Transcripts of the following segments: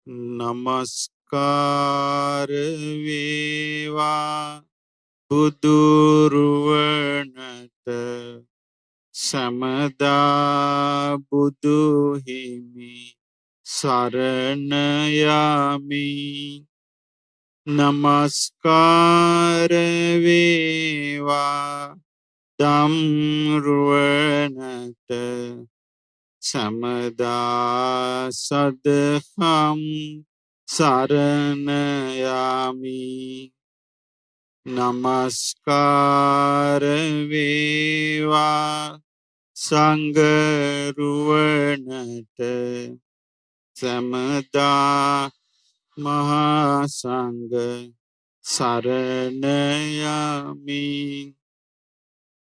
නමස්කාර වේවා බුදුරුවනට සමදා බුදු හිමි සරණ යමි. නමස්කාර වේවා ධම්රුවනට සමදා සදහම් සරණ යමි. නමස්කාර වේවා සංඝරුවනට සමදා මහා සංඝ සරණ යමි.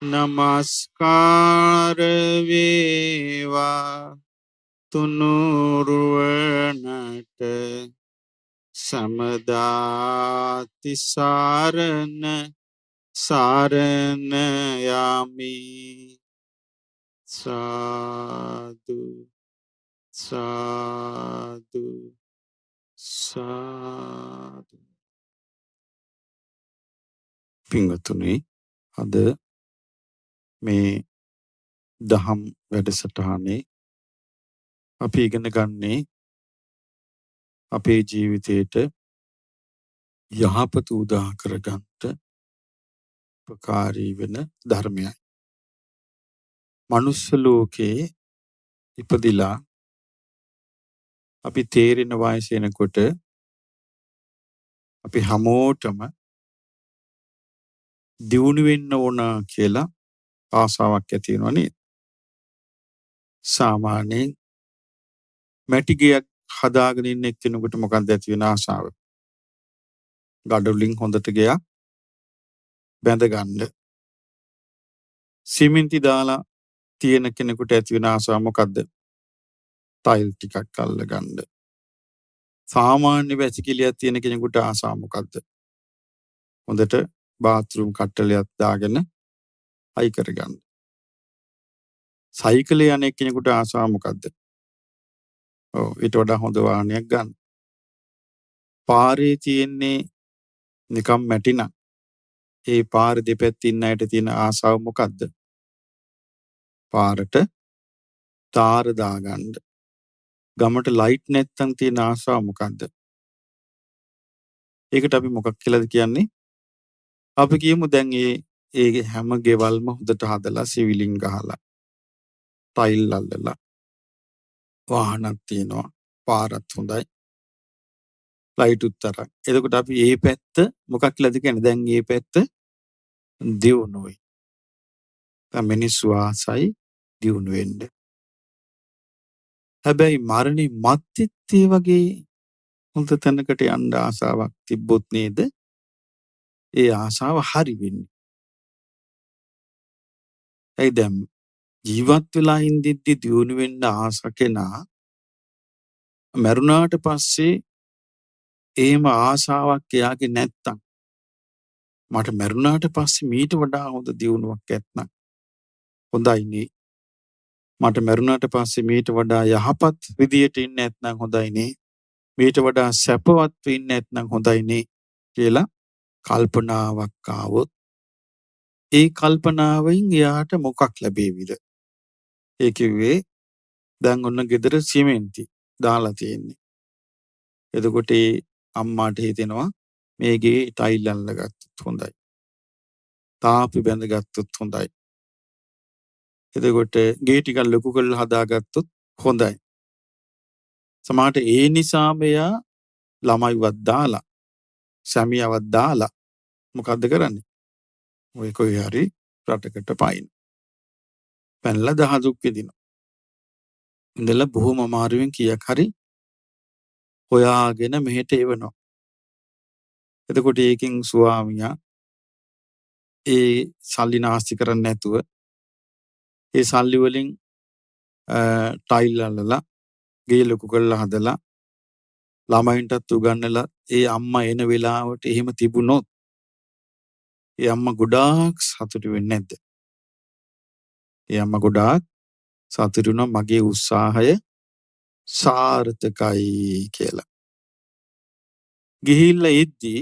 නමස්කාර වේවා තුනුරුවනට සමදා තිසරණ සරණ යමි. සාදු සාදු සාදු. පින්වතුනි, අද මේ දහම් වැඩසටහනේ අපි ඉගෙන ගන්නේ අපේ ජීවිතයට යහපත උදා කරගන්නට උපකාරී වෙන ධර්මයයි. මනුස්ස ලෝකේ ඉපදිලා අපි තේරෙන වයස එනකොට අපි හැමෝටම දියුණු වෙන්න ඕන කියලා ආසාවක් ඇති වෙනවා නේද? සාමාන්‍යයෙන් මැටි ගෙයක් හදාගෙන ඉන්න එක්කෙනෙකුට මොකක්ද ඇති වෙන ආසාව? ගඩොලින් හොඳට ගෙයක් බැඳ ගන්න. සිමෙන්ති දාලා තියෙන කෙනෙකුට ඇති වෙන ආසාව මොකද්ද? ටයිල් ටිකක් අල්ල ගන්න. සාමාන්‍ය වැසිකිළියක් තියෙන කෙනෙකුට ආසාව මොකද්ද? හොඳට බාත්රූම් කට්ටලයක් දාගෙන අයි කරගන්න. සයිකලේ යන කෙනෙකුට ආසාව මොකද්ද? ඊට වඩා හොඳ වාහනයක් ගන්න. පාරේ තියෙන්නේ නිකම් මැටිනම් ඒ පාර දෙපැත්තේ ඉන්න අයට තියෙන ආසාව මොකද්ද? පාරට තාර දාගන්න. ගමට ලයිට් නැත්තම් තියෙන ආසාව මොකද්ද? ඒකට අපි මොකක් කියලාද කියන්නේ? අපි කියමු දැන් ඒ හැම ගෙවල්ම හොඳට හදලා සිවිලින් ගහලා ටයිල් අල්ලලා වාහනක් තියෙනවා, පාරත් හොඳයි, ලයිට් උත්තරක්. එතකොට අපි මේ පැත්ත මොකක් කියලාද කියන්නේ? දැන් මේ පැත්ත දියුණුවයි. මිනිස්සු ආසයි දියුණු වෙන්න. හැබැයි මරණය මත්තෙත් ඒ වගේ හොඳ තැනකට යන්න ආසාවක් තිබ්බොත් නේද ඒ ආසාව හරි වෙන්නේ. ඒ දැන් ජීවත් වෙලා ඉඳිද්දි දියුණු වෙන්න ආස කෙනා මරුණාට පස්සේ එහෙම ආසාවක් එයාගේ නැත්තම්, මට මරුණාට පස්සේ මීට වඩා හොඳ දියුණුවක් ඇත්නම් හොඳයිනේ. මට මරුණාට පස්සේ මීට වඩා යහපත් විදියට ඉන්න නැත්නම් හොඳයිනේ. මීට වඩා සැපවත් වෙන්න නැත්නම් හොඳයිනේ කියලා කල්පනාවක් ආවොත් ඒ කල්පනාවෙන් එයාට මොකක් ලැබෙවිද? ඒ කිව්වේ දැන් ඔන්න ගෙදර සිමෙන්ති දාලා තියෙන්නේ. එතකොට ඒ අම්මාට හිතෙනවා මේ ගේ ටයිල් අල්ලගත්තොත් හොඳයි. තාපි බැඳගත්තොත් හොඳයි. එතකොට ගේ ටිකක් ලොකු කරලා හදාගත්තොත් හොඳයි. සමහරට ඒ නිසාම එයා ළමයිවත් දාලා, සැමියාවත් දාලා මොකද්ද කරන්නේ? ඔය කොයි හරි රටකට පයින්. පැනලා දහදුක් විදිනවා. ඉඳලා බොහොම අමාරුවෙන් කීයක් හරි හොයාගෙන මෙහෙට එවනවා. එතකොට ඒකෙන් ස්වාමියා ඒ සල්ලි නාස්ති කරන්නේ නැතුව ඒ සල්ලි වලින් ටයිල් අල්ලලා ගේ ලොකු කරලා හදලා ළමයින්ටත් උගන්නලා ඒ අම්මා එන වෙලාවට එහෙම තිබුණොත් ඒ අම්මා ගොඩාක් සතුටු වෙන්නේ නැද්ද? ඒ අම්මා ගොඩාක් සතුටු වෙනවා මගේ උත්සාහය සාර්ථකයි කියලා. ගිහිල්ලා එද්දී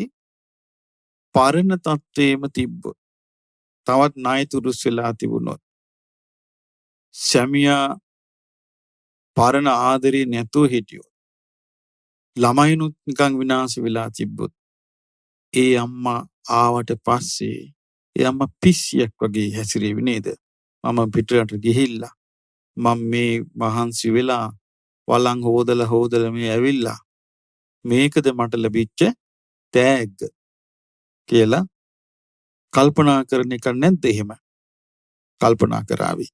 පරණ තත්ත්වෙම තිබ්බොත් තවත් ණය තුරුස් වෙලා තිබුණොත් සැමියා පරණ ආදරේ නැතුව හිටියොත් ළමයිනුත් නිකන් විනාශ වෙලා තිබ්බොත් ඒ අම්මා ආවට පස්සේ ඒ අම්මා පිස්සියක් වගේ හැසිරෙවි නේද? මම පිටරට ගිහිල්ලා මම මේ මහන්සි වෙලා වළං හොදලා මේ ඇවිල්ලා මේකද මට ලැබිච්ච තෑග්ග කියලා කල්පනා කරන එක නැද්ද එහෙම? කල්පනා කරાવી.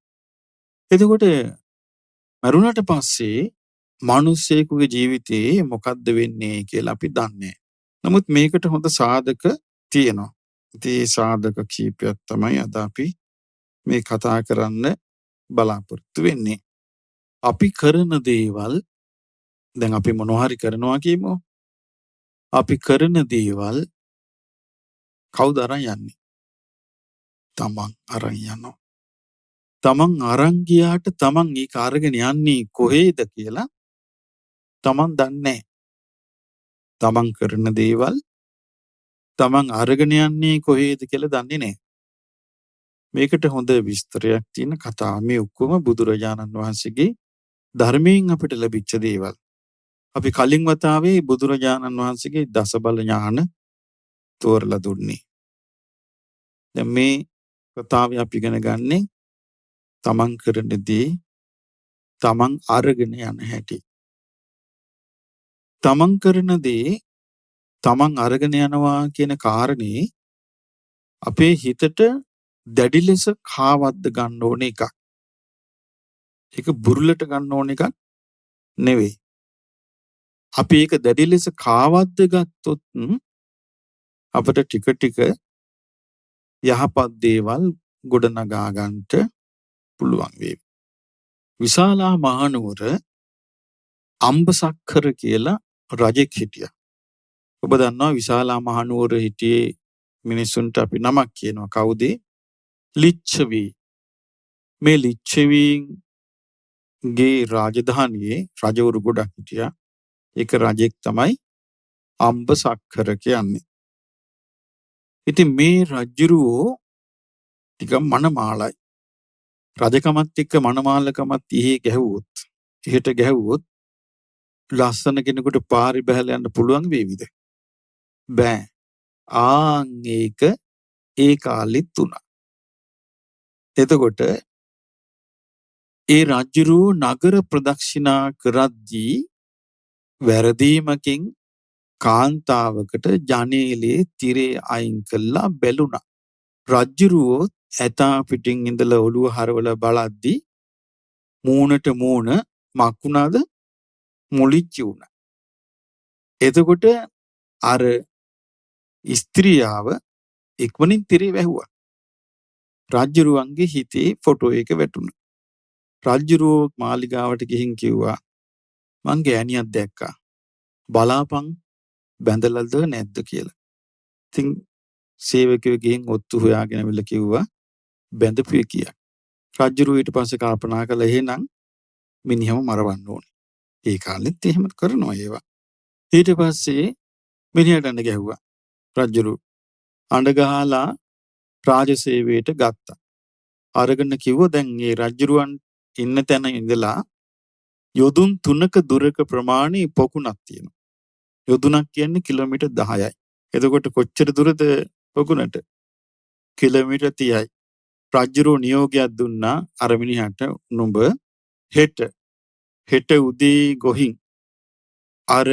එතකොට මරුණට පස්සේ මිනිස්සෙකුගේ ජීවිතේ මොකද්ද වෙන්නේ කියලා අපි දන්නේ. නමුත් මේකට හොඳ සාධක තියෙනවා. ඉතින් සාධක කීපයක් තමයි අද අපි මේ කතා කරන්න බලාපොරොත්තු වෙන්නේ. අපි කරන දේවල් දැන් අපි මොනවා හරි කරනවා කියමු. අපි කරන දේවල් කවුද අරන් යන්නේ? තමන් අරන් යනවා. තමන් අරන් ගියාට තමන් ඒක අරගෙන යන්නේ කොහේද කියලා තමන් දන්නේ තමන් කරන දේවල් තමන් අරගෙන යන්නේ කොහේද කියලා දන්නේ නැහැ. මේකට හොඳ විස්තරයක් තියෙන කතාව. මේ ඔක්කොම බුදුරජාණන් වහන්සේගේ ධර්මයෙන් අපිට ලැබිච්ච දේවල්. අපි කලින් වතාවේ බුදුරජාණන් වහන්සේගේ දසබල ඥාන තෝරලා දුන්නේ. දැන් මේ කතාවේ අපි ඉගෙන ගන්නේ තමන් කරන දේ තමන් අරගෙන යන හැටි. තමන් කරන දේ තමන් අරගෙන යනවා කියන කාරණේ අපේ හිතට දැඩි ලෙස කාවද්ද ගන්න ඕන එකක්. ඒක බුරුලට ගන්න ඕන එකක් නෙවෙයි. අපි ඒක දැඩි ලෙස කාවද්ද ගත්තොත් අපිට ටික ටික යහපත් දේවල් ගොඩනගා ගන්නට පුළුවන් වේවි. විශාලා මහනුවර අම්බසක්කර කියලා රජෙක් හිටියා. ඔබ දන්නවා විශාලා මහනුවර හිටියේ මිනිසුන්ට අපි නමක් කියනවා. කවුද? ලිච්ඡවි. මේ ලිච්ඡවිගේ රාජධානියේ රජවරු ගොඩක් හිටියා. ඒක රජෙක් තමයි අම්බසක්කර කියන්නේ. ඉතින් මේ රජුරෝ ටික මනමාලයි. රජකමත් එක්ක මනමාලකමත් ඉහි ගැහුවොත්, එහෙට ගැහුවොත් ලස්සන කෙනෙකුට පාරි බහලා යන්න පුළුවන් වේවිද? බෑ. ආන් ඒක ඒ කාලෙත් උනා. එතකොට ඒ රජුරෝ නගර ප්‍රදක්ෂිනා කරද්දී වැරදීමකින් කාන්තාවකට ජනේලේ තිරේ අයින් කළා බැලුණා. රජුරෝ ඇතා පිටින් ඉඳලා ඔළුව හරවලා බලද්දී මූණට මූණ මක්ුණාද මුලිච්චි වුණා. එතකොට අර ස්ත්‍රියාව ඉක්මනින් තිරේ වැහුවා. රජුරුවන්ගේ හිතේ ෆොටෝ එක වැටුණා. රජුරෝ මාලිගාවට ගිහින් කිව්වා මං ගෑණියක් දැක්කා. බලාපන් බැඳලාද නැද්ද කියලා. ඉතින් සේවකයෝ ගිහින් ඔත්තු හොයාගෙන ඇවිල්ලා කිව්වා බැඳපුවේ කියලා. රජුරෝ ඊට පස්සේ කල්පනා කළා එහෙනම් මිනිහම මරවන්න ඕනේ. ඒ කාලෙත් එහෙම කරනවා ඒවා. ඊට පස්සේ මිනිහට අඬ ගැහුවා. රජුරෝ අඬ ගහලා රාජසේවයට ගත්තා. අරගෙන කිව්වා දැන් මේ රජුරුවන් ඉන්න තැන ඉඳලා යොදුන් 3ක දුරක ප්‍රමාණි පොකුණක් තියෙනවා. යොදුනක් කියන්නේ කිලෝමීටර් 10යි. එතකොට කොච්චර දුරද පොකුණට? කිලෝමීටර් 30යි. රජුරෝ නියෝගයක් දුන්නා අර මිනිහට නුඹ හෙට උදේ ගොහින් අර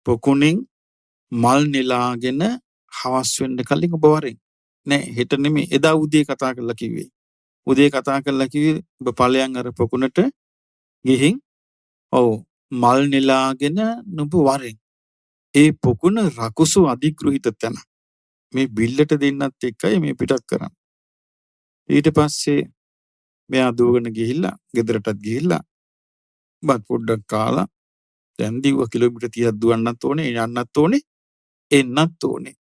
පොකුණෙන් මල් නෙලාගෙන හවස් වෙන්න කලින් ඔබ වරෙන් නෑ හෙට නෙමෙයි එදා උදේ කතා කරලා කිව්වේ. උදේ කතා කරලා කිව්වේ ඔබ ඵලයන් අර පොකුණට ගිහින් ඔව් මල් නෙලාගෙන නුඹ වරෙන්. ඒ පොකුණ රකුසු අධිග්‍රහිත තැන. මේ බිල්ලට දෙන්නත් එක්කයි මේ පිටත් කරන්නේ. ඊට පස්සේ මෙයා දුවගෙන ගිහිල්ලා ගෙදරටත් ගිහිල්ලා බත් පොඩ්ඩක් කාලා දැන් දිව කිලෝමීටර් 30ක් දුවන්නත් ඕනේ යන්නත් ඕනේ එන්නත් ඕනේ.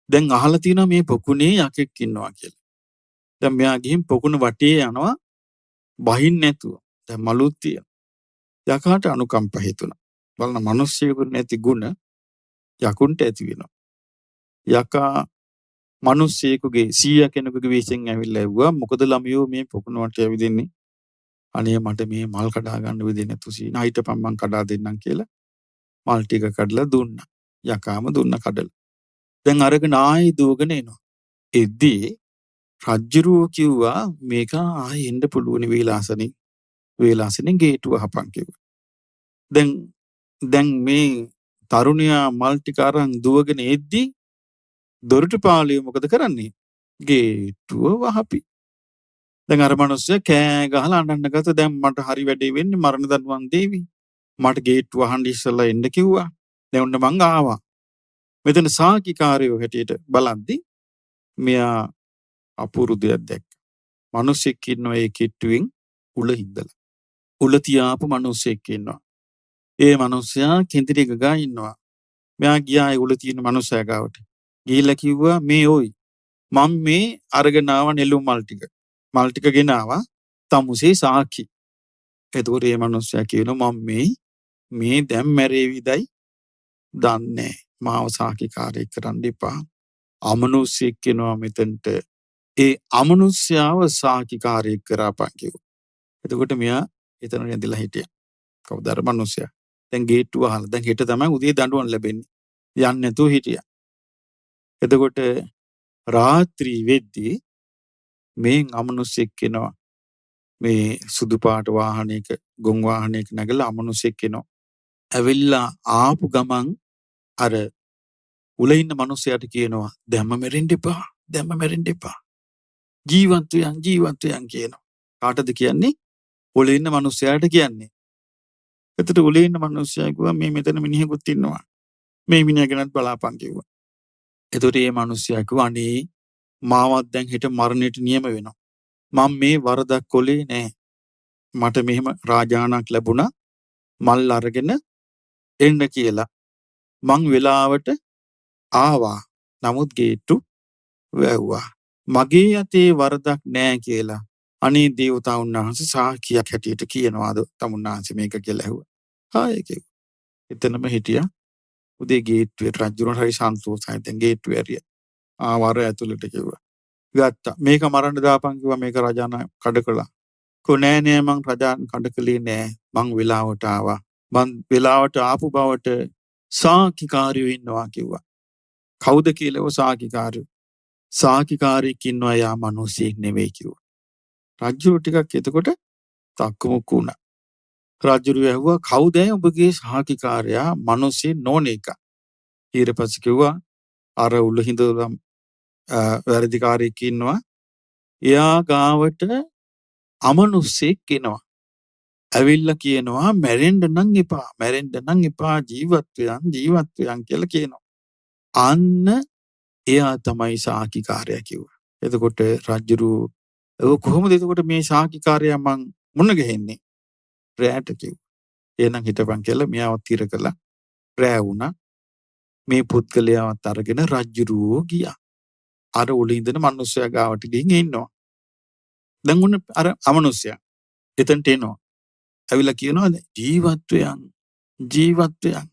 දැන් අහලා තියෙනවා මේ පොකුණේ යකෙක් ඉන්නවා කියලා. දැන් මෙයා ගිහින් පොකුණ වටේ යනවා බහින් නැතුව. දැන් මලුත් තියෙනවා. යකාට අනුකම්ප හිතුණා. බලන මිනිස්සුයෙකුට නැති ಗುಣ යකුන්ට ඇති වෙනවා. යකා මිනිස්සෙකුගේ 100 කෙනෙකුගේ වෙස්ෙන් ඇවිල්ලා ඇව්වා මොකද ළමයෝ මේ පොකුණුවට ඇවිදින්නේ? අනේ මට මේ මල් කඩා ගන්න විදිහ නැතු සීනා හිටපම් මං කඩා දෙන්නම් කියලා මල් ටික කඩලා දුන්නා. යකාම දුන්න කඩලා. දැන් අරගෙන ආයි දුවගෙන එනවා. එද්දී රජ්ජුරුවෝ කිව්වා මේක ආයි එන්න පුළුවන් වේලාසනේ ගේට්ටුව අහපන් කිව්වා. දැන් මේ තරුණයා මල් ටික අරන් දුවගෙන එද්දී දොරටුපාලය මොකද කරන්නේ? ගේට්ටුව වහපි. දැන් අර මිනිස්සයා කෑ ගහලා අඬන්න ගත්තා. දැන් මට හරි වැඩේ වෙන්නේ මරණ දඬුවම් දෙවි. මට ගේට්ටුව වහන්න ඉස්සෙල්ලා එන්න කිව්වා. දැන් ඔන්න මං ආවා. මෙතන සාකිකාරයෝ හැටියට බලද්දි මෙයා අපූර්ව දෙයක් දැක්කා. මිනිස්සෙක් ඉන්නවා ඒ කිට්ටුවෙන් උල හින්දලා. උල තියාපු මිනිස්සෙක් ඉන්නවා. ඒ මිනිස්සයා කෙඳිරි ගගා ඉන්නවා. මෙයා ගියා ඒ උල තියෙන මිනිස්සයා ගාවට. ගිහිල්ලා කිව්වා මේ ඕයි මම මේ අරගෙන ආව නෙළුම් මල් ටික. මල් ටික ගෙනාවා තමුසේ සාක්ෂි. එතකොට මේ මිනිස්සයා කියනවා මම මේ දැන් මැරෙවිදයි දන්නේ. මාව සාක්ෂිකාරයෙක් කරන්න එපා. අමනුෂ්‍යෙක් කෙනවා මෙතනට. ඒ අමනුෂ්‍යාව සාක්ෂිකාරයෙක් කරාපන් කිව්වා. එතකොට මෙයා එතන ඉඳලා හිටියා. කවුද අර මිනිස්සයා? දැන් ගේට්ටුව අහලා දැන් හෙට තමයි උදේ දඬුවම් ලැබෙන්නේ. යන්නේ නැතුව හිටියා. එතකොට රාත්‍රී වෙද්දී මේ අමනුෂ්‍යෙක් කෙනවා මේ සුදු පාට වාහනයක ගොන් වාහනයක නැගලා අමනුෂ්‍යෙක් කෙනවා. ඇවිල්ලා ආපු ගමන් අර උල ඉන්න මිනිස්සයාට කියනවා දැම්ම මැරෙන්න එපා. ජීවත් වෙයන් කියනවා. කාටද කියන්නේ? උල ඉන්න මිනිස්සයාට කියන්නේ. එතකොට උල ඉන්න මිනිස්සයා කිව්වා මේ මෙතන මිනිහෙකුත් ඉන්නවා. මේ මිනිහා ගැනත් බලාපන් කිව්වා. එතකොට මේ මිනිස්සයා කිව්වා අනේ මාවත් දැන් හෙට මරණයට නියම වෙනවා. මම මේ වරදක් කොලේ නෑ. මට මෙහෙම රාජානක් ලැබුණා මල් අරගෙන එන්න කියලා. මං වෙලාවට ආවා. නමුත් ගේට්ටු වැව්වා. මගේ යතේ වරදක් නෑ කියලා. අනේ දේවතාවුන් වහන්සේ සාක්ෂියක් හැටියට කියනවාද තමුන්වහන්සේ මේක කියලා ඇහුවා. හාය කිව්වා. එතනම හිටියා. උදේ ගේට්ටුවේ රජුරණ හරි සන්තෝෂයි. දැන් ගේට්ටුවේ ඇරියා. ආවර ඇතුළට කිව්වා. ගත්තා. මේක මරන්න දාපන් කිව්වා මේක රජානා කඩ කළා. කො නෑ මං රජාන් කඩ කළේ නෑ. මං වෙලාවට ආවා. මං වෙලාවට ආපු බවට සාක්ෂිකාරයෝ ඉන්නවා කිව්වා. කවුද කියලා සාක්ෂිකාරයෝ? සාක්ෂිකාරයෙක් ඉන්නවා යා මිනිස්සෙක් නෙවෙයි කිව්වා. රජුරු ටිකක් එතකොට තක්කමුක්කු වුණා. රජුරු ඇහුවා කවුද ඔබගේ සාක්ෂිකාරයා? මිනිස්සෙ නෝනෙක. ඊට පස්සේ කිව්වා අර උල හිඳලා වැරදිකාරයෙක් ඉන්නවා. එයා ගාවට අමනුස්සෙක් එනවා. ඇවිල්ලා කියනවා මැරෙන්න නම් එපා ජීවත් වෙයන් කියලා කියනවා. අන්න එයා තමයි සාක්ෂිකාරයා කිව්වා. එතකොට රජුරු කොහොමද එතකොට මේ සාක්ෂිකාරයා මං මුණ ගැහෙන්නේ? රැට කිව්වා. එහෙනම් හිටපන් කියලා මෙයාව තිර කළා. රෑ වුණා. මේ පුත්කලයාවත් අරගෙන රජුරු ගියා. අර උඩ ඉඳන මිනිස්සයා ගාවට ගිහින් ඉන්නවා. දැන් උන්න අර අමනුෂ්‍යයා එතනට එනවා. ඇවිල්ලා කියනවා ජීවත් වෙයන්.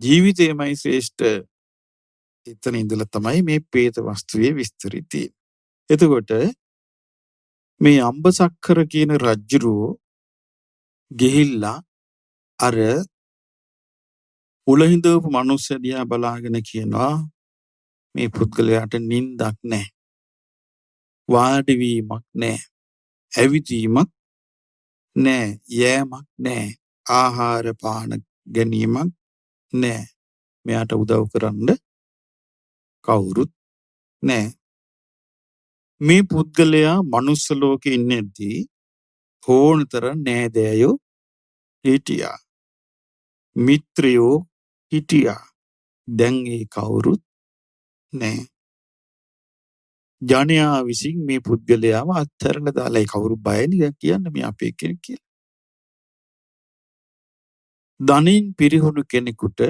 ජීවිතයමයි ශ්‍රේෂ්ඨ. එතන ඉඳලා තමයි මේ പ്രേත වස්තුවේ විස්තරය තියෙන්නේ. එතකොට මේ අම්බසක්කර කියන රජුරෝ ගිහිල්ලා අර උලහිඳවපු මිනිස්සු දිහා බලාගෙන කියනවා මේ පුද්ගලයාට නිින්දක් නැහැ. වාඩි වීමක් නැහැ. ඇවිදීමක් නැහැ. යෑමක් නැහැ. ආහාර පාන ගැනීමක් නැහැ. මෙයාට උදව් කරන්න කවුරුත් නැහැ. මේ පුද්ගලයා මනුස්ස ලෝකේ ඉන්නේදී ඕනතරම් නෑදෑයෝ හිටියා. මිත්‍රයෝ හිටියා. දැන් ඒ කවුරුත් නැහැ. ජනයා විසින් මේ පුද්ගලයාව අත්හැරලා දාලා ඒ කවුරු බයනේ කියන්නේ මේ අපේ කෙනෙක් කියලා. ධනින් පිරිහුණු කෙනෙකුට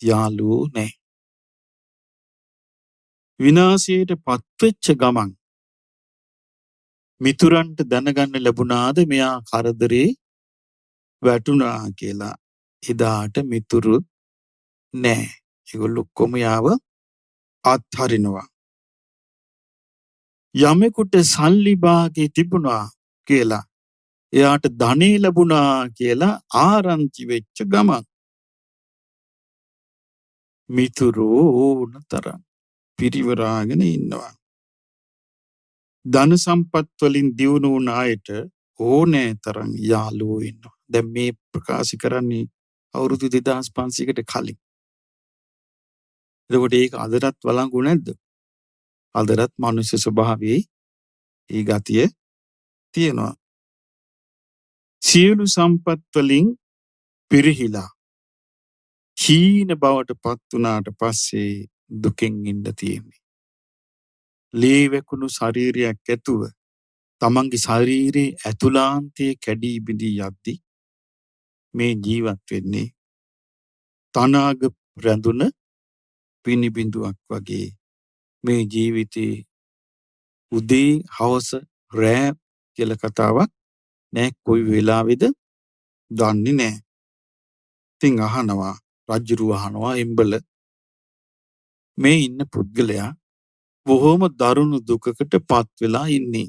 යාළුවෝ නැහැ. විනාශයට පත්වෙච්ච ගමන් මිතුරන්ට දැනගන්න ලැබුණාද මෙයා කරදරේ වැටුණා කියලා. එදාට මිතුරුත් නෑ. ඒගොල්ලෝ ඔක්කොම යාව අත්හරිනවා. යමෙකුට සල්ලි භාගේ තිබුණා කියලා එයාට ධනෙ ලැබුණා කියලා ආරංචි වෙච්ච ගමන් මිතුරෝ ඕන තරම් පිරිවරාගෙන ඉන්නවා. ධන සම්පත් වලින් දියුණු වුණ අයට ඕනෑ තරම් යාළුවෝ ඉන්නවා. දැන් මේ ප්‍රකාශ කරන්නේ අවුරුදු 2500කට කලින්. එතකොට ඒක අදටත් වළංගු නැද්ද? අදටත් මනුෂ්‍ය ස්වභාවයේ ඒ ගතිය තියෙනවා. සියලු සම්පත් වලින් පිරිහිලා හීන බවට පත් වුණාට පස්සේ දුකෙන් ඉන්න තියෙන්නේ. ලේ වැකුණු ශරීරයක් ඇතුව තමන්ගේ ශරීරයේ ඇතුළාන්තයේ කැඩී බිඳී යද්දී මේ ජීවත් වෙන්නේ තනාග රැඳුන පිනිබිඳුවක් වගේ. මේ ජීවිතේ උදේ හවස රෑ කියලා කතාවක් නෑ, කොයි වෙලාවෙද දන්නේ නෑ. ඉතින් අහනවා, රජුරු අහනවා, එම්බල මේ ඉන්න පුද්ගලයා බොහොම දරුණු දුකකට පත් වෙලා ඉන්නේ.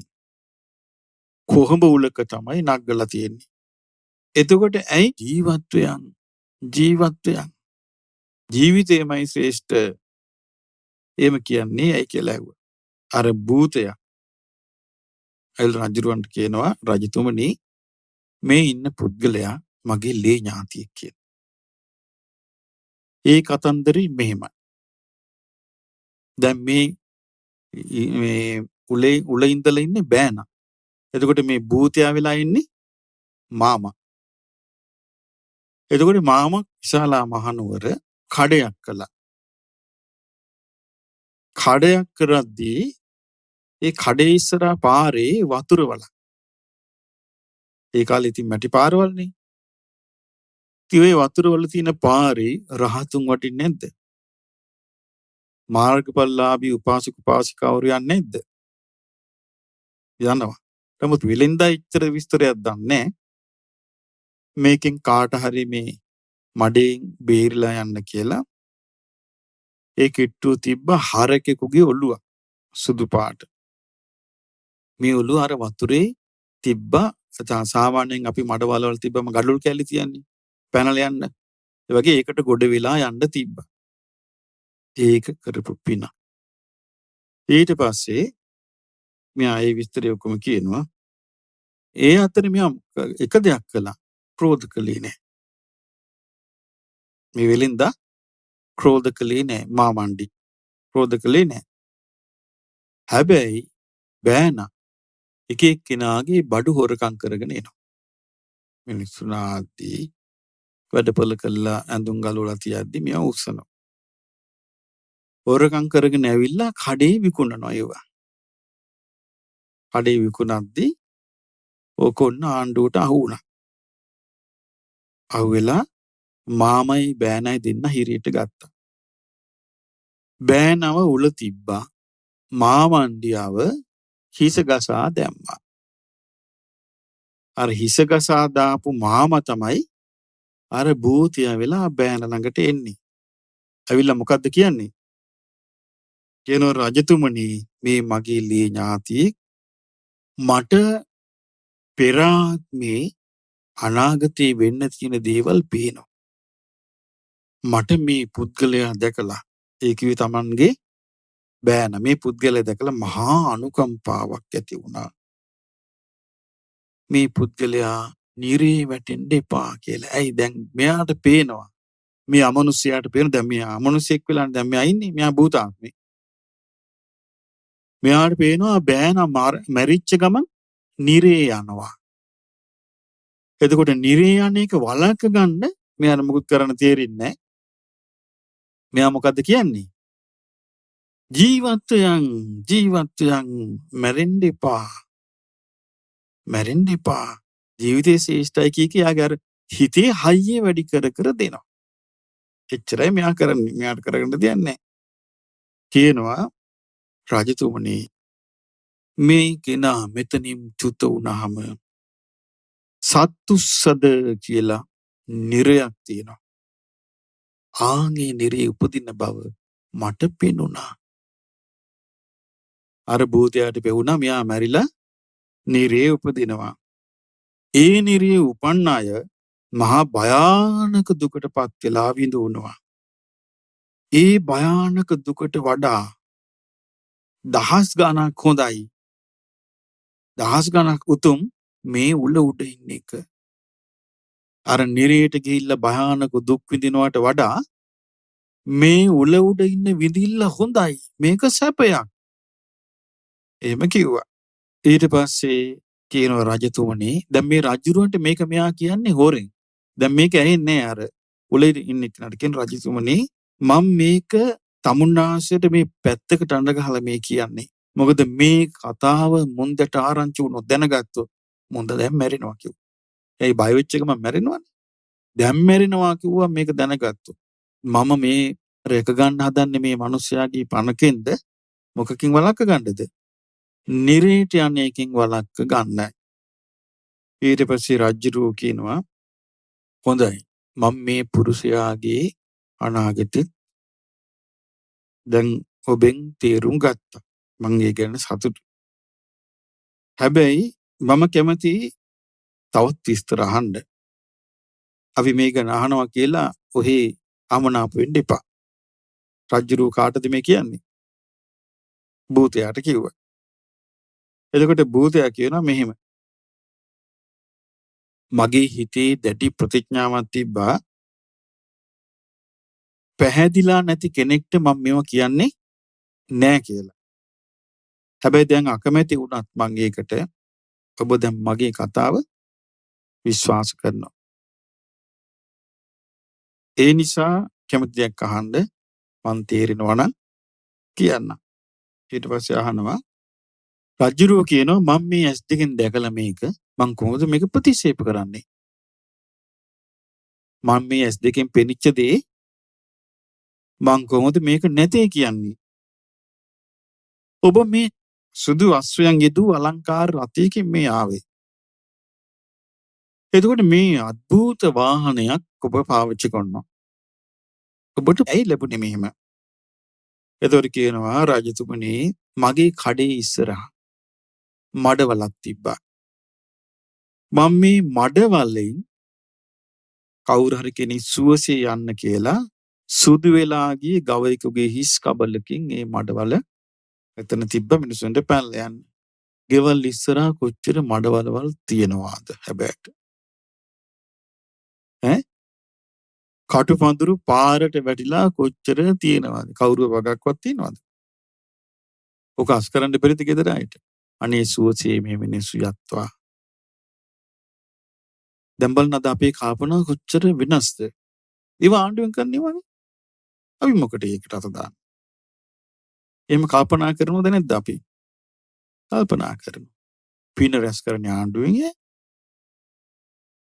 කොහොඹ උලක තමයි නග්ගලා තියෙන්නේ. එතකොට ඇයි ජීවත් වෙයන් ජීවිතේමයි ශ්‍රේෂ්ඨ එහෙම කියන්නේ ඇයි කියලා ඇහුවා. අර භූතයා අයල් රජුරවන්ට කියනවා, රජතුමනි මේ ඉන්න පුද්ගලයා මගේ ලේ ඥාතියෙක් කියලා. ඒ කතන්දරේ මෙහෙමයි. දැන් මේ උල ඉඳලා ඉන්නේ බෑනා. එතකොට මේ භූතයා වෙලා ඉන්නේ මාමා. එතකොට මාමා විශාලා මහනුවර කඩයක් කළා. කඩයක් කරද්දී ඒ කඩේ ඉස්සරහා පාරේ වතුර වල. ඒ කාලේ ඉතින් මැටි පාරවල්නේ. ඉතින් ඒ වතුර වල තියෙන පාරේ රහතුන් වටින්නේ නැද්ද? මාර්ගඵලලාභී උපාසක උපාසිකාවරු යන්නේ නැද්ද? යනවා. නමුත් විලින්දා ඉච්චර විස්තරයක් දන්නේ නැහැ. මේකෙන් කාට හරි මේ මඩෙන් බේරිලා යන්න කියලා ඒ කිට්ටුව තිබ්බ හරකෙකුගේ ඔළුව සුදු පාට. මේ ඔළුව අර වතුරේ තිබ්බා. සාමාන්‍යයෙන් අපි මඩවල වල තිබ්බම ගඩොල් කැලි තියන්නේ පැනලා යන්න. ඒ වගේ ඒකට ගොඩ වෙලා යන්න තිබ්බා. ඒක කරපු පින. ඊට පස්සේ මෙයා ඒ විස්තරය ඔක්කොම කියනවා. ඒ අතරේ මෙයා එක දෙයක් කළා. ක්‍රෝධ කළේ නැහැ. මේ වෙලින්දා ක්‍රෝධ කළේ නැහැ. මාමණ්ඩි ක්‍රෝධ කළේ නැහැ. හැබැයි බෑනා එක එක්කෙනාගේ බඩු හොරකම් කරගෙන එනවා. මිනිස්සුනාදී වැඩපොළ කළා ඇඳුම් ගලවලා තියද්දි මෙයා උස්සනවා. හොරකම් කරගෙන ඇවිල්ලා කඩේ විකුණනවා ඒවා. කඩේ විකුණද්දී ඕකොන්න ආණ්ඩුවට අහු වුණා. අහුවෙලා මාමයි බෑනයි දෙන්න හිරියට ගත්තා. බෑනව උල තිබ්බා. මාමණ්ඩියව හිස ගසා දැම්මා. අර හිස ගසා දාපු මාමා තමයි අර භූතයා වෙලා බෑන ළඟට එන්නේ. ඇවිල්ලා මොකද්ද කියන්නේ? කියනවා, රජතුමනි මේ මගේ ලේ ඥාතියෙක් මට පෙර ආත්මේ අනාගතේ වෙන්න තියෙන දේවල් පේනවා. මට මේ පුද්ගලයා දැකලා ඒ කිව්වේ Tamanගේ බෑන මේ පුද්ගලයා දැකලා මහා අනුකම්පාවක් ඇති වුණා. මේ පුද්ගලයා නිරේ වැටෙන්න එපා කියලා. ඇයි දැන් මෙයාට පේනවා. මේ අමනුෂ්‍යයාට පේන දැන් මෙයා අමනුෂ්‍යෙක් වෙලා දැන් මෙයා ඉන්නේ. මෙයා භූතාත්මේ. මෙයාට පේනවා බෑන මැරිච්ච ගමන් නිරේ යනවා. එතකොට නිරේ යන එක වළක්ව ගන්න මෙයාට මොකුත් කරන්න තේරෙන්නේ නැහැ. මෙයා මොකද්ද කියන්නේ? ජීවත් වෙයන් මැරෙන්න එපා. ජීවිතේ ශ්‍රේෂ්ඨයි කිය යාගේ අර හිතේ හයිය වැඩි කර දෙනවා. එච්චරයි මෙයා කරන්නේ. මෙයාට කරගන්න දෙයක් නැහැ. කියනවා, රජතුමනි මේ කෙනා මෙතනින් චුත වුණාම සත්තුස්සද කියලා නිරයක් තියෙනවා. ආන්ගේ නිරේ උපදින බව මට පෙනුණා. අර භූතයාට පෙවුණා මෙයා මැරිලා නිරේ උපදිනවා. ඒ නිරේ උපන්න අය මහා භයානක දුකටපත් වෙලා විඳවනවා. ඒ භයානක දුකට වඩා දහස් ගණක් හොඳයි. දහස් ගණක් උතුම් මේ උඩ ඉන්න එක. අර නිරේට ගිහිල්ලා භයානක දුක් විඳිනවට වඩා මේ උඩ ඉන්න විඳිල්ල හොඳයි. මේක සැපයක්. එහෙම කිව්වා. ඊට පස්සේ කියනවා රජතුමනි දැන් මේ රජුරන්ට මේක මෙයා කියන්නේ හොරෙන්. දැන් මේක ඇහෙන්නේ අර උලේ ඉන්න කෙනාට කියන රජතුමනි මම මේක තමුන්නාසයට මේ පැත්තකට අඬ ගහලා මේ කියන්නේ. මොකද මේ කතාව මුන්දට ආරංචි වුණොත් දැනගත්තොත් මුන්ද දැන් මැරෙනවා කිව්වා. එයි බය වෙච්ච එක මම මැරෙනවනේ. දැන් මැරෙනවා කිව්වා මේක දැනගත්තොත්. මම මේ රැක ගන්න හදන්නේ මේ මිනිස්යාගේ පණකෙන්ද මොකකින් වළක්ව ගන්නද? නිරේට යන්නේ එකකින් වළක්ව ගන්නයි. ඊට පස්සේ රජුරෝ කියනවා හොඳයි. මම මේ පුරුෂයාගේ අනාගතෙත් දැන් ඔබෙන් තේරුම් ගත්තා. මම ඒ ගැන සතුටුයි. හැබැයි මම කැමති තවත් විස්තර අහන්න. අපි මේක අහනවා කියලා ඔහේ අමනාප වෙන්න එපා. රජුරෝ කාටද මේ කියන්නේ? භූතයාට කිව්වා. එතකොට භූතයා කියනවා මෙහෙම. මගේ හිතේ දැඩි ප්‍රතිඥාවක් තිබ්බා. පැහැදිලා නැති කෙනෙක්ට මම මේවා කියන්නේ නෑ කියලා. හැබැයි දැන් අකමැති වුණත් මම ඒකට ඔබ දැන් මගේ කතාව විශ්වාස කරනවා. ඒ නිසා කැමති දෙයක් අහන්න මං තේරෙනවා නම් කියන්න. ඊට පස්සේ අහනවා රජුරෝ කියනවා මම මේ ඇස් දෙකෙන් දැකලා මේක මං කොහොමද මේක ප්‍රතික්ෂේප කරන්නේ? මම මේ ඇස් දෙකෙන් පෙනිච්ච දේ මං කොහොමද මේක නැතේ කියන්නේ? ඔබ මේ සුදු අස්වැයන් යෙදූ අලංකාර රථයකින් මේ ආවේ. එතකොට මේ අద్භූත වාහනයක් ඔබ පාවිච්චි කරනවා. ඔබට ඇයි ලැබුණේ මෙහෙම? එතකොට කියනවා රජතුමනි මගේ කඩේ ඉස්සරහා මඩවලක් තිබ්බා. මම මේ මඩවලෙන් කවුරු හරි කෙනෙක් සුවසේ යන්න කියලා සුදු වෙලා ගිය ගවයෙකුගේ හිස් කබලකින් මේ මඩවල එතන තිබ්බ මිනිසුන්ට පැනලා යන්න. ගෙවල් ඉස්සරහා කොච්චර මඩවලවල් තියනවාද හැබැයි. කටුපඳුරු පාරට වැටිලා කොච්චර තියෙනවද? කවුරු වගක්වත් තියනවද? ඔක අස් කරන්න බැරිද ගෙදර අයට? අනේ සුවසේ මේ මිනිස්සු යත්වා. දැන් බලන්න අද අපේ කල්පනා කොච්චර වෙනස්ද? ඒව ආණ්ඩුවෙන් කරන්නේවනේ. අපි මොකටද ඒකට අත දාන්නේ? එහෙම කල්පනා කරනවද නැද්ද අපි? කල්පනා කරනවා. පින රැස් කරන ආණ්ඩුවෙන්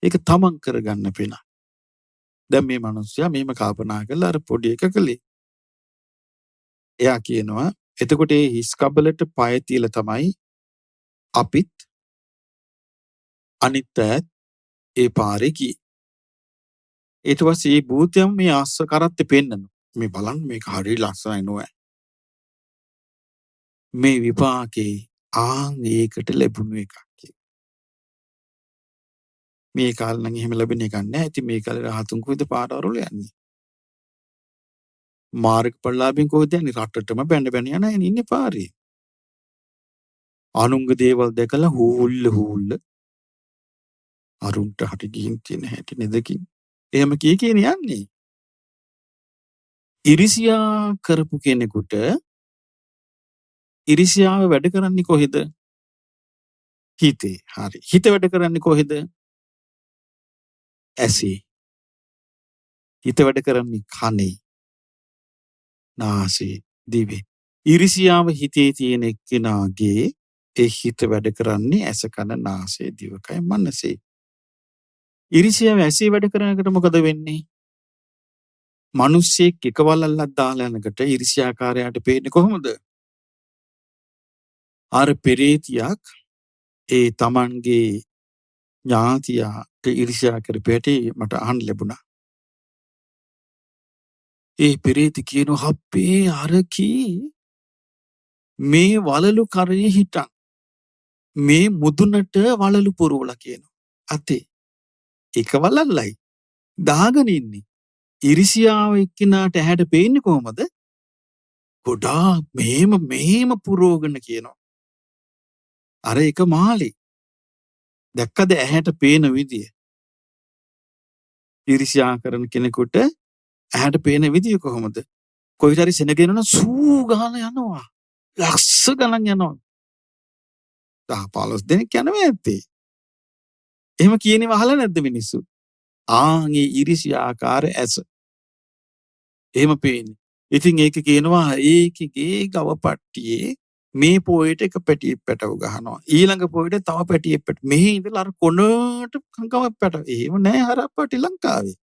ඒක තමන් කරගන්න පින. දැන් මේ මිනිස්සයා මේම කල්පනා කරලා අර පොඩි එක කළේ. එයා කියනවා එතකොට ඒ හිස් කබලට පය තියලා තමයි අපිත් අනිත් ඒ පාරේ ගියේ. ඊට පස්සේ මේ භූතයම මේ ආස්ස කරත්තේ පෙන්නනවා. මේ බලන්න මේක හරිය ලස්සනයි නෝ. මේ විපාකේ ඒකට ලැබුණු එකක්. මේ කාලේ නම් එහෙම ලැබෙන එකක් නෑ. ඉතින් මේ කාලේ රහතුන් කොහෙද පාරවල් යන්නේ? මාර්ගඵලලාභින් කොහෙද යන්නේ? රටටම බැඳ යන අය ඉන්නේ පාරේ. අනුංග දේවල් දැකලා හූල්ල අරුන්ට හටි ගින් තියෙන හැටි නෙදකින්. එහෙම කියන යන්නේ. ඉරිසියා කරපු කෙනෙකුට ඉරිසියාව වැඩ කරන්නේ කොහෙද? හිතේ. හරි. හිත වැඩ කරන්නේ කොහෙද? ඇසේ. හිත වැඩ කරන්නේ කනේ. නාසයේ, දිවේ. ඉරිසියාව හිතේ තියෙන එක්කෙනාගේ ඒ හිත වැඩ කරන්නේ ඇස, කන, නාසය, දිවකය, මනසේ. ඉරිසියාව ඇසේ වැඩ කරනකොට මොකද වෙන්නේ? මිනිස්සෙක් එක වලල්ලක් දාලා යනකොට ඉරිසියාකාරයාට පේන්නේ කොහොමද? අර පෙරේතියක් ඒ තමන්ගේ ඥාතියාට ඉරිසියා කරපේටි මට අහන්න ලැබුණා. ඒ පෙරේත කියනවා අපේ අරකී මේ වලලු කරේ හිටන් මේ මුදුනට වලලු පුරවලා කියනවා. අතේ එක වලල්ලයි දාගෙන ඉන්නේ. ඉරිසියාව එක්කිනාට ඇහැට පේන්නේ කොහමද? ගොඩාක් මෙහෙම පුරෝගන කියනවා. අර එක මාළේ. දැක්කද ඇහැට පේන විදිය? ඉරිසියා කරන කෙනෙකුට ඇහැට පේන විදිය කොහොමද? කොයිට හරි සෙනගෙනන සූ ගහලා යනවා. ලක්ෂ ගණන් යනවා. 10-15 දෙනෙක් යනවා ඇත්තේ. එහෙම කියනව අහලා නැද්ද මිනිස්සු? ආන්ගේ ඉරිසියාකාර ඇස. එහෙම පේන්නේ. ඉතින් ඒක කියනවා ඒකේ ගවපට්ටියේ මේ පොයට එක පැටියෙක් පැටව ගහනවා. ඊළඟ පොයට තව පැටියෙක් පැට. මෙහි ඉඳලා අර කොනට ගව පැටව. එහෙම නෑ හරප්පටි ලංකාවේ.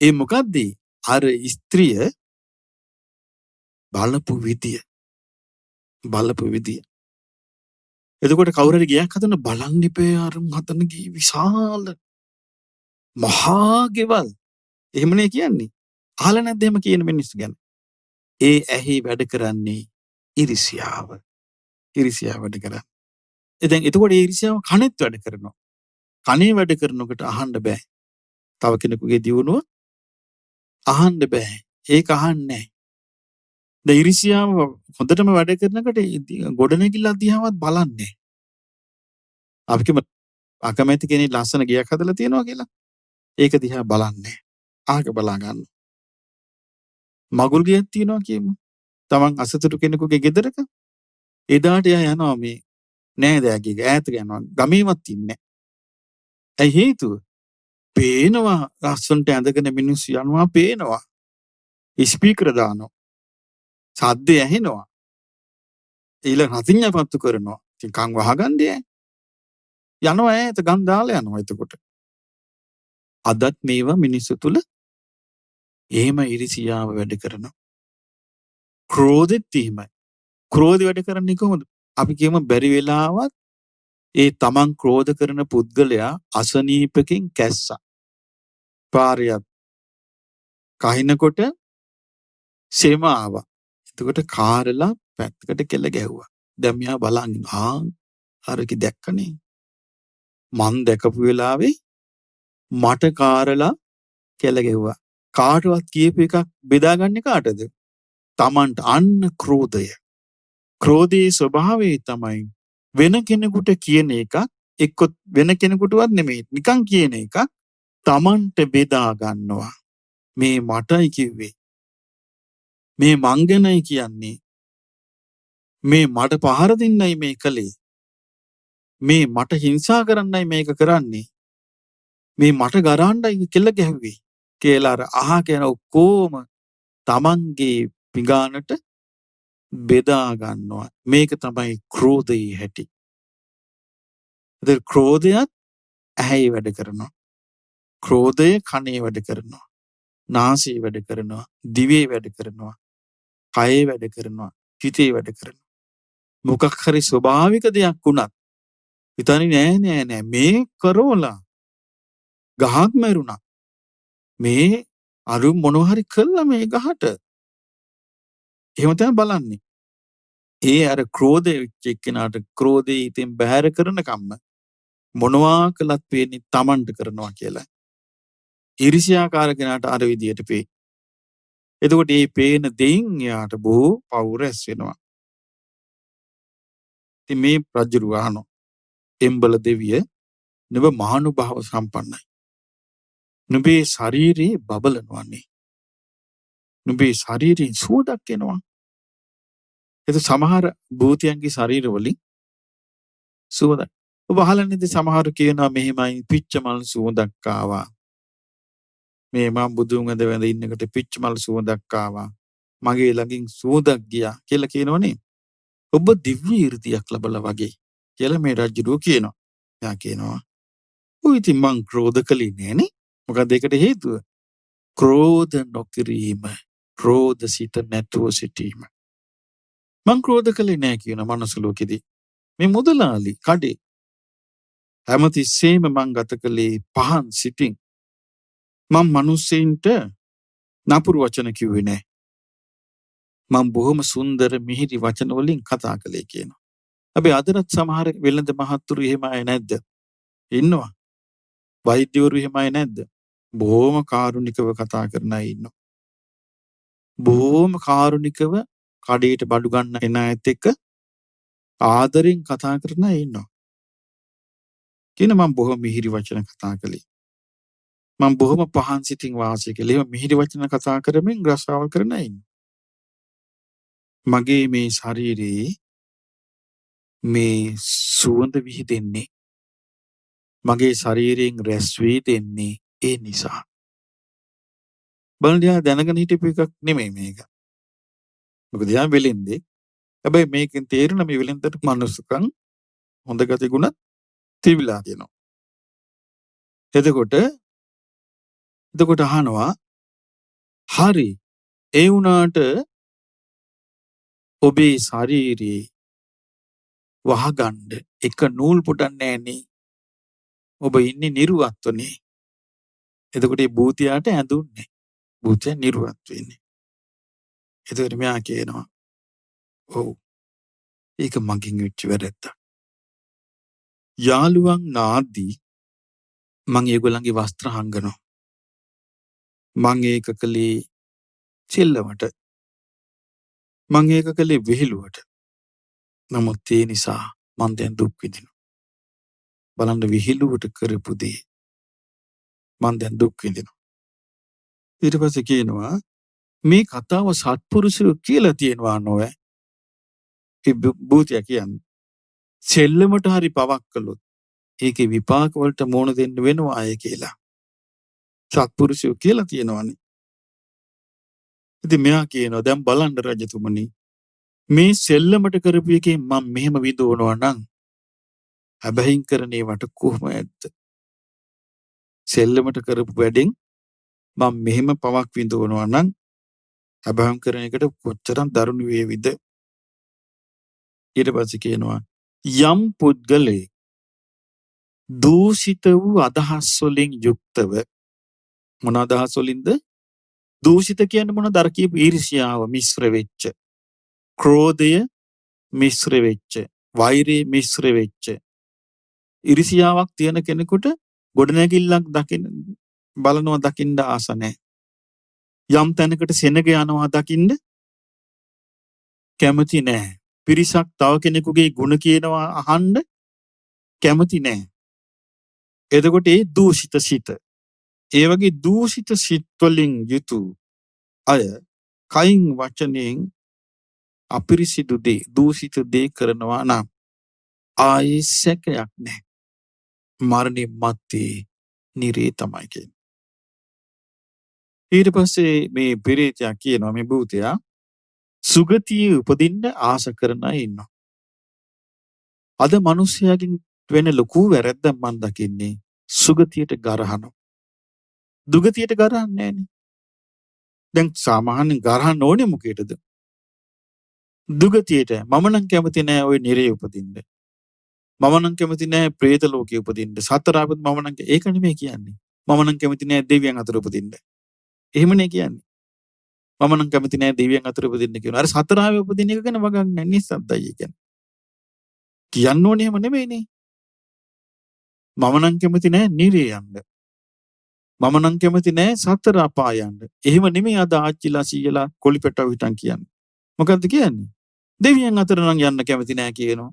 ඒ මොකද්ද? අර ස්ත්‍රිය බලපු විදිය. එතකොට කවුරු හරි ගියක් හදන බලන්න ඉපේ අර හදන ගී විශාල මහා ගෙවල්. එහෙමනේ කියන්නේ. අහලා නැද්ද එහෙම කියන මිනිස්සු ගැන? ඒ ඇහි වැඩ කරන්නේ ඉරිසියාව. ඉරිසියාව වැඩ කරන්නේ. දැන් එතකොට ඒ ඉරිසියාව කනෙත් වැඩ කරනවා. කනේ වැඩ කරනකොට අහන්න බෑ. තව කෙනෙකුගේ දියුණුව අහන්න බෑ. ඒක අහන්නේ නැහැ. දැන් ඉරිසියාව හොඳටම වැඩ කරනකොට ගොඩනැගිල්ල දිහාවත් බලන්නේ. අපි කිව්ව අකමැති කෙනෙක් ලස්සන ගියක් හදලා තියනවා කියලා. ඒක දිහා බලන්නේ. ආක බලා ගන්න. මගුල් ගියක් තියනවා කියමු. තමන් අසතුටු කෙනෙකුගේ ගෙදරක එදාට එයා යනවා මේ නෑදෑයගේ ඈතට යනවා. ගමේවත් ඉන්නේ නැහැ. ඇයි හේතුව? පේනවා ලස්සනට ඇඳගෙන මිනිස්සු යනවා පේනවා. ස්පීකර් දානවා. සද්ද ඇහෙනවා. ඊළඟ රතිඤ්ඤාපත්තු කරනවා. ඉතින් කන් වහගන්නේ යනවා ඈත ගම් දාලා යනවා එතකොට. අදත් මේවා මිනිස්සු තුල එහෙම ඉරිසියාව වැඩ කරනවා. ක්‍රෝධෙත් එහෙමයි. ක්‍රෝධය වැඩ කරන්නේ කොහොමද? අපි කියමු බැරි වෙලාවත් ඒ තමන් ක්‍රෝධ කරන පුද්ගලයා අසනීපකින් කැස්සා. පාරයක් කහිනකොට සෙම ආවා. එතකොට කාරලා පැත්තකට කෙල ගැහුවා. දැන් මෙයා බලන් අරකි දැක්කනේ. මං දැකපු වෙලාවේ මට කාරලා කෙල ගැහුවා. කාටවත් කියපු එකක් බෙදාගන්නේ කාටද? තමන්ට. අන්න ක්‍රෝධය. ක්‍රෝධයේ ස්වභාවය තමයි වෙන කෙනෙකුට කියන එකක් එක්ක වෙන කෙනෙකුටවත් නෙමෙයි නිකන් කියන එකක් තමන්ට බෙදා ගන්නවා. මේ මටයි කිව්වේ. මේ මං ගැනයි කියන්නේ. මේ මට පහර දෙන්නයි මේ කලේ. මේ මට හිංසා කරන්නයි මේක කරන්නේ. මේ මට ගරහන්නයි කෙල්ල ගැහුවේ කියලා අර කියන ඔක්කොම තමන්ගේ පිඟානට බෙදා ගන්නවා. මේක තමයි ක්‍රෝධයේ හැටි. ක්‍රෝධයත් ඇහැයි වැඩ කරනවා. ක්‍රෝධය කනේ වැඩ කරනවා. නාසයේ වැඩ කරනවා. දිවේ වැඩ කරනවා. කයේ වැඩ කරනවා. හිතේ වැඩ කරනවා. මොකක් හරි ස්වභාවික දෙයක් වුණත් හිතන්නේ නෑ මේ කරෝලා ගහක් මැරුණා. මේ අරු මොනවා හරි කළා මේ ගහට. එහෙම තමයි බලන්නේ. ඒ අර ක්‍රෝධය එක්කෙනාට ක්‍රෝධය ඉතින් බැහැර කරන කම්ම මොනවා කළත් පේන්නේ තමන්ට කරනවා කියලා. ඊර්ෂ්‍යාකාර කෙනාට අර විදියට පේ. එතකොට මේ පේන දෙයින් යාට බොහෝ පව් රැස් වෙනවා. ඉතින් මේ රජුරු අහනවා එම්බල දෙවිය නුඹ මහානුභාව සම්පන්නයි. නුඹේ ශරීරේ බබලනවන්නේ. නුඹේ ශරීරයෙන් සුවඳක් එනවා. ඒක සමහර භූතයන්ගේ ශරීරවලින් සුවඳක්. ඔබ අහලා නැද්ද සමහරු කියනවා මෙහෙමයි පිච්ච මල් සුවඳක් ආවා. මේ මම බුදුන් වැඳ ඉන්නකොට පිච්ච මල් සුවඳක් ආවා. මගේ ළඟින් සුවඳක් ගියා කියලා කියනවනේ. ඔබ දිව්‍ය 이르දියක් ලැබලා වගේ කියලා මේ රජුරෝ කියනවා. එයා කියනවා "ඔය ඉතින් මං ක්‍රෝධ කළේ නෑනේ. මොකද ඒකට හේතුව? ක්‍රෝධ නොකිරීම. ක්‍රෝධ සිත නැතුව සිටීම. මං ක්‍රෝධ කළේ නෑ කියන මනස ලෝකෙදී. මේ මුදලාලි කඩේ හැමතිස්සෙම මං ගත කළේ පහන් සිටින්. මං මිනිස්සෙන්ට නපුරු වචන කිව්වේ නෑ. මම බොහොම සුන්දර මිහිරි වචන වලින් කතා කළේ කියනවා. හැබැයි අදටත් සමහර වෙළඳ මහත්තුරු එහෙම අය නැද්ද? ඉන්නවා. වෛද්‍යවරු එහෙම අය නැද්ද? බොහොම කාරුණිකව කතා කරන අය ඉන්නවා. බොහොම කාරුණිකව කඩේට බඩු ගන්න එන අයත් එක්ක ආදරෙන් කතා කරන අය ඉන්නවා. කියන මම බොහොම මිහිරි වචන කතා කළේ. මම බොහොම පහන් සිතින් වාසය කළේ. එහෙම මිහිරි වචන කතා කරමින් රසාවල් කරන අය ඉන්නවා. මගේ මේ ශරීරයේ මේ සුවඳ විහිදෙන්නේ මගේ ශරීරයෙන් රැස් වී දෙන්නේ ඒ නිසා. බලන්න යා දැනගෙන හිටපු එකක් නෙමෙයි මේක. මොකද යා වෙලෙන්දේ. හැබැයි මේකෙන් තේරෙන මේ වෙලෙන්දට මනුස්සකම් හොඳ ගතිගුණ තිබිලා තියෙනවා. එතකොට අහනවා හරි ඒ වුණාට ඔබේ ශරීරයේ වහගන්න එක නූල් පොටක් නැහනේ. ඔබ ඉන්නේ නිර්වත්වනේ. එතකොට මේ භූතයාට ඇඳුන්නේ. භූතයා නිර්වත් වෙන්නේ. එතකොට මෙයා කියනවා ඔව් ඒක මගෙන් වෙච්ච වැරද්දක්. යාළුවන් නාද්දී මං ඒගොල්ලන්ගේ වස්ත්‍ර හංගනවා. මං ඒක කළේ චෙල්ලමට. මං ඒක කළේ විහිළුවට. නමුත් ඒ නිසා මං දැන් දුක් විඳිනවා. බලන්න විහිළුවට කරපු දේ මං දැන් දුක් විඳිනවා. ඊට පස්සේ කියනවා මේ කතාව සත්පුරුෂයෝ කියලා තියෙනවා නොවේ. ඒ භූතයා කියන්නේ සෙල්ලමට හරි පවක් කළොත් ඒකේ විපාක වලට මුහුණ දෙන්න වෙනවා අය කියලා. සත්පුරුෂයෝ කියලා තියෙනවානේ. ඉතින් මෙයා කියනවා දැන් බලන්න රජතුමනි මේ සෙල්ලමට කරපු එකෙන් මම මෙහෙම විඳවනවා නම් අබහින් කරන්නේ වට කොහොමද? සෙල්ලමට කරපු වැඩෙන් මම මෙහෙම පවක් විඳවනවා නම් අබහින් කරන එකට කොච්චරම් දරුණු වේවිද? ඊට පස්සේ කියනවා යම් පුද්ගලෙක් දූෂිත වූ අදහස් වලින් යුක්තව මොන අදහස් වලින්ද? දූෂිත කියන්නේ මොනද? අර කියපු ඊර්ෂ්‍යාව මිශ්‍ර වෙච්ච, ක්‍රෝධය මිශ්‍ර වෙච්ච, වෛරය මිශ්‍ර වෙච්ච ඊර්ෂ්‍යාවක් තියෙන කෙනෙකුට ගොඩනැගිල්ලක් බලනවා දකින්න ආස නැහැ. යම් තැනකට සෙනග යනවා දකින්න කැමති නැහැ. පිරිසක් තව කෙනෙකුගේ ಗುಣ කියනවා අහන්න කැමති නැහැ. එතකොට ඒ දූෂිත සිත. ඒ වගේ දූෂිත සිත් වලින් යුතු අය කයින් වචනෙන් අපිරිසිදු දේ, දූෂිත දේ කරනවා නම් ආයේ සැකයක් නැහැ. මරණය මත්තේ නිරේ තමයි කියන්නේ. ඊට පස්සේ මේ පෙරේතයා කියනවා මේ භූතයා සුගතියේ උපදින්න ආස කරන අය ඉන්නවා. අද මිනිස්යාගෙන් වෙන ලොකු වැරද්දක් මම දකින්නේ සුගතියට ගරහනවා. දුගතියට ගරහන්නේ නැහනේ. දැන් සාමාන්‍යයෙන් ගරහන්න ඕනේ මොකේද? දුගතියට. මම නම් කැමති නෑ ওই නිරේ උපදින්න. මම නම් කැමති නෑ പ്രേත ලෝකේ උපදින්න. සතර ආපත් මම නම් ඒක නෙමෙයි කියන්නේ. මම නම් කැමති නෑ දෙවියන් අතර උපදින්න. එහෙමනේ කියන්නේ. මම නම් කැමති නෑ දෙවියන් අතර උපදින්න කියනවා. අර සතර ආවේ උපදින එක ගැන වගක් නැහැ නිස්සද්දයි කියන්නේ. කියන්න ඕනේ එහෙම නෙමෙයිනේ. මම නම් කැමති නෑ නිරේ යන්න. මම නම් කැමති නෑ සතර අපාය යන්න. එහෙම නෙමෙයි අද ආච්චිලා සීයලා කොලිපෙට්ටව හිටන් කියන්නේ. මොකද්ද කියන්නේ? දෙවියන් අතර නම් යන්න කැමති නෑ කියනවා.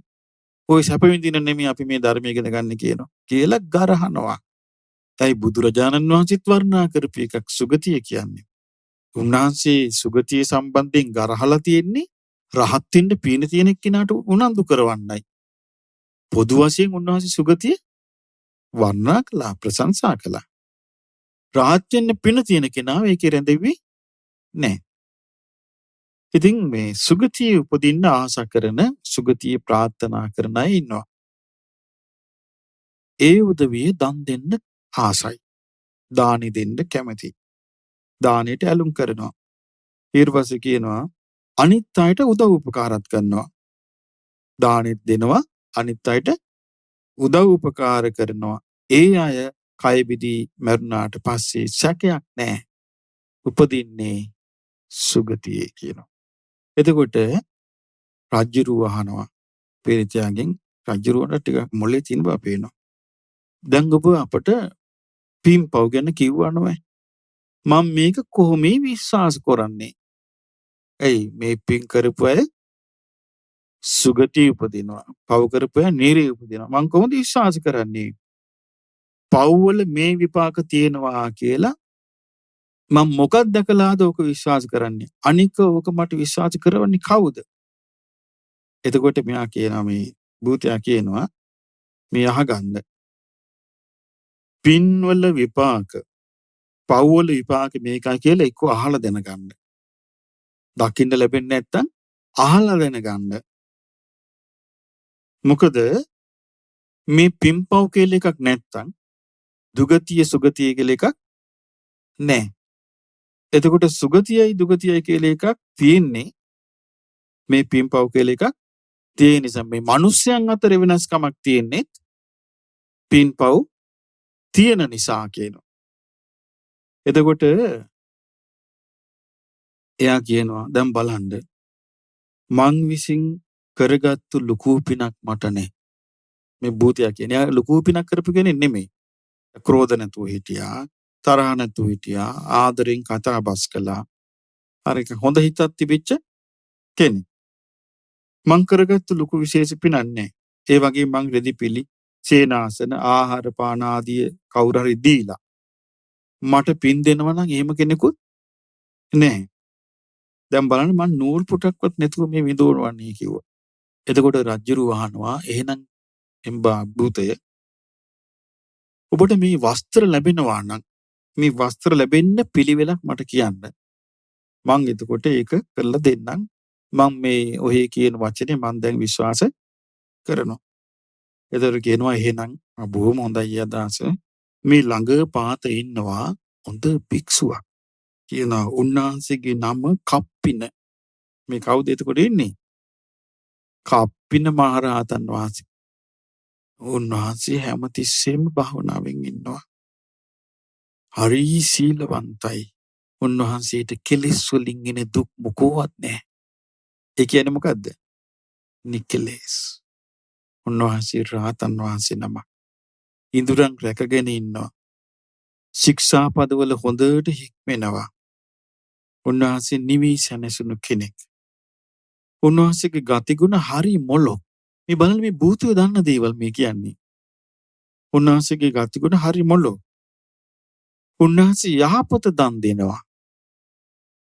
ඔය සැප විඳින නෙමෙයි අපි මේ ධර්මය ඉගෙන ගන්න කියනවා. කියලා ගරහනවා. ඒයි බුදුරජාණන් වහන්සේත් වර්ණනා කරපු එකක් සුගතිය කියන්නේ. උන්වහන්සේ සුගතිය සම්බන්ධයෙන් ගරහලා තියෙන්නේ රහත් වෙන්න පීන තියෙන කෙනාට උනන්දු කරවන්නයි. පොදු වශයෙන් උන්වහන්සේ සුගතිය වර්ණනා කළා, ප්‍රශංසා කළා. රහත් වෙන්න පින තියෙන කෙනාව ඒකේ රැඳෙවි නැහැ. ඉතින් මේ සුගතිය උපදින්න ආස කරන, සුගතිය ප්‍රාර්ථනා කරන අය ඉන්නවා. ඒ උදවිය දන් දෙන්න ආසයි. දානි දෙන්න කැමති. දානෙට ඇලුම් කරනවා. ඊට පස්සේ කියනවා අනිත් අයට උදව් උපකාරත් කරනවා. දානෙත් දෙනවා, අනිත් අයට උදව් උපකාර කරනවා. ඒ අය කය බිදී මරුණාට පස්සේ සැකයක් නැහැ. උපදින්නේ සුගතියේ කියනවා. එතකොට රජ්ජුරුව අහනවා පේරිතයාගෙන් රජ්ජුරුවන්ට ටිකක් මොලේ තියෙන බව පේනවා. දැන් ඔබ අපට පින් පව් ගැන කිව්වා නෝයි. මම මේක කොහොමද විශ්වාස කරන්නේ? ඇයි මේ පින් කරපු අය සුගතිය උපදිනවා. පව් කරපු අය නිරේ උපදිනවා. මම කොහොමද විශ්වාස කරන්නේ? පව්වල මේ විපාක තියෙනවා කියලා මම මොකක්ද දැකලාද ඕක විශ්වාස කරන්නේ? අනික ඕක මට විශ්වාස කරවන්නේ කවුද? එතකොට මෙයා කියනවා මේ භූතයා කියනවා මේ අහගන්න. පින්වල විපාක පව්වල විපාක මේකයි කියලා එක්ක අහලා දැනගන්න. දකින්න ලැබෙන්නේ නැත්තම් අහලා දැනගන්න. මොකද මේ පින්පව් කියලා එකක් නැත්තම් දුගතිය සුගතිය කියලා එකක් නැහැ. එතකොට සුගතියයි දුගතියයි කියලා එකක් තියෙන්නේ මේ පින්පව් කියලා එකක් තියෙන නිසා මේ මිනිස්යන් අතර වෙනස්කමක් තියෙන්නේ පින්පව් තියෙන නිසා කියනවා. එතකොට එයා කියනවා දැන් බලන්න මං විසින් කරගත්තු ලොකු පිනක් මට නැහැ. මේ භූතයා කියන්නේ එයා ලොකු පිනක් කරපු කෙනෙක් නෙමෙයි. ක්‍රෝධ නැතුව හිටියා, තරහ නැතුව හිටියා, ආදරෙන් කතා බස් කළා. අර එක හොඳ හිතක් තිබිච්ච කෙනෙක්. මං කරගත්තු ලොකු විශේෂ පිනක් නැහැ. ඒ වගේ මං රෙදි පිලි, සේනාසන, ආහාර පාන ආදී කවුරු හරි දීලා මට පින් දෙනවා නම් එහෙම කෙනෙකුත් නැහැ. දැන් බලන්න මං නූල් පුටක්වත් නැතුව මේ විඳවන්නේ කිව්වා. එතකොට රජ්ජුරු අහනවා එහෙනම් එම්බා භූතය ඔබට මේ වස්ත්‍ර ලැබෙනවා නම් මේ වස්ත්‍ර ලැබෙන්න පිළිවෙලක් මට කියන්න. මං එතකොට ඒක කරලා දෙන්නම්. මං මේ ඔහේ කියන වචනේ මං දැන් විශ්වාස කරනවා. එතකොට කියනවා එහෙනම් බොහොම හොඳයි අදහස. මේ ළඟ පාත ඉන්නවා හොඳ භික්ෂුවක්. කියනවා උන්වහන්සේගේ නම කප්පින. මේ කවුද එතකොට ඉන්නේ? කප්පින මහරහතන් වහන්සේ. උන්වහන්සේ හැමතිස්සෙම භාවනාවෙන් ඉන්නවා. හරි සීලවන්තයි. උන්වහන්සේට කෙලෙස් වලින් එන දුක් මොකවත් නැහැ. ඒ කියන්නේ මොකද්ද? නිකලෙස්. උන්වහන්සේ රහතන් වහන්සේ නම. ඉඳුරන් රැකගෙන ඉන්නවා. ශික්ෂාපදවල හොඳට හික්මෙනවා. උන්වහන්සේ නිවි සැනසුණු කෙනෙක්. උන්වහන්සේගේ ගතිගුණ හරි මොළොක්. මේ බලන්න මේ භූතය දන්න දේවල් මේ කියන්නේ. උන්වහන්සේගේ ගතිගුණ හරි මොළොක්. උන්වහන්සේ යහපත දන් දෙනවා.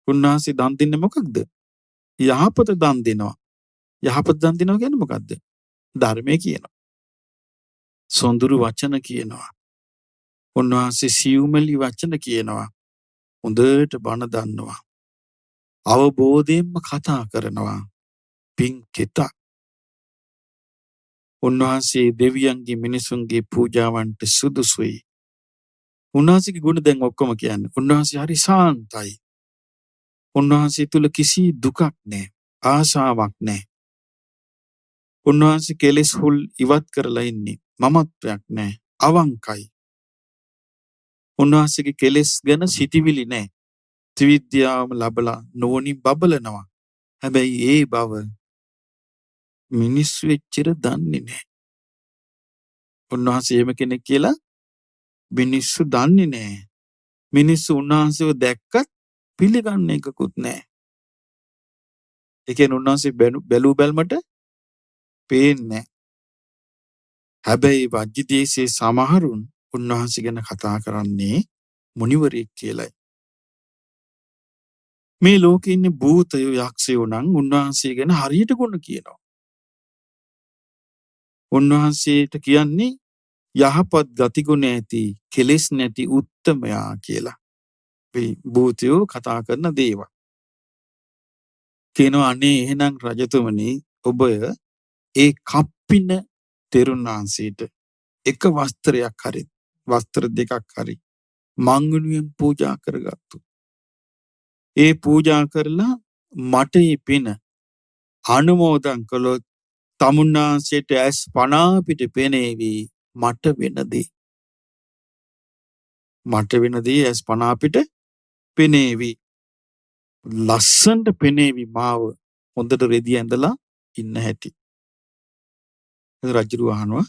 උන්වහන්සේ දන් දෙන්නේ මොකක්ද? යහපත දන් දෙනවා. යහපත දන් දෙනවා කියන්නේ මොකද්ද? ධර්මය කියනවා. සොඳුරු වචන කියනවා. උන්වහන්සේ සියුමැලි වචන කියනවා. හොඳට බණ දන්නවා. අවබෝධයෙන්ම කතා කරනවා. පින් කෙත. උන්වහන්සේ දෙවියන්ගේ මිනිසුන්ගේ පූජාවන්ට සුදුසුයි. උන්වහන්සේගේ ගුණ දැන් ඔක්කොම කියන්නේ. උන්වහන්සේ හරි සාන්තයි. උන්වහන්සේ තුල කිසි දුකක් නැහැ. ආශාවක් නැහැ. උන්වහන්සේ කෙලෙස් හුල් ඉවත් කරලා ඉන්නේ. මමත්වයක් නැහැ. අවංකයි. උන්වහන්සේගේ කෙලෙස් ගැන සිටිවිලි නැහැ. ත්‍රිවිද්‍යාවම ලබලා නෝනින් බබලනවා. හැබැයි ඒ බව මිනිස්සු එච්චර දන්නේ නැහැ. උන්වහන්සේ එහෙම කෙනෙක් කියලා මිනිස්සු දන්නේ නැහැ. මිනිස්සු උන්වහන්සේව දැක්කත් පිළිගන්න එකකුත් නැහැ. ඒ කියන්නේ උන්වහන්සේ බැලූ බැල්මට පේන්නේ නැහැ. හැබැයි වජ්ජිදේශයේ සමහරුන් උන්වහන්සේ ගැන කතා කරන්නේ මුනිවරයෙක් කියලායි. මේ ලෝකේ ඉන්නේ භූතයෝ යක්ෂයෝ නම් උන්වහන්සේ ගැන හරියට ගුණ කියනවා. උන්වහන්සේට කියන්නේ යහපත් ගතිගුණ ඇති කෙලෙස් නැති උත්තමයා කියලා. මේ භූතයෝ කතා කරන දේවල්. කියනවා අනේ එහෙනම් රජතුමනි ඔබ ඒ කප්පින තෙරුණාංශයට එක වස්ත්‍රයක් හරි වස්ත්‍ර දෙකක් හරි මංගුණුවෙන් පූජා කරගත්තු. ඒ පූජා කරලා මට මේ පින අනුමෝදන් කළොත් තමුන්නාන්සේට ඇස් පනා පිට පෙනේවි මට වෙනදී. මට වෙනදී ඇස් පනා පිට පෙනේවි. ලස්සනට පෙනේවි මාව හොඳට රෙදි ඇඳලා ඉන්න හැටි. රජුරු අහනවා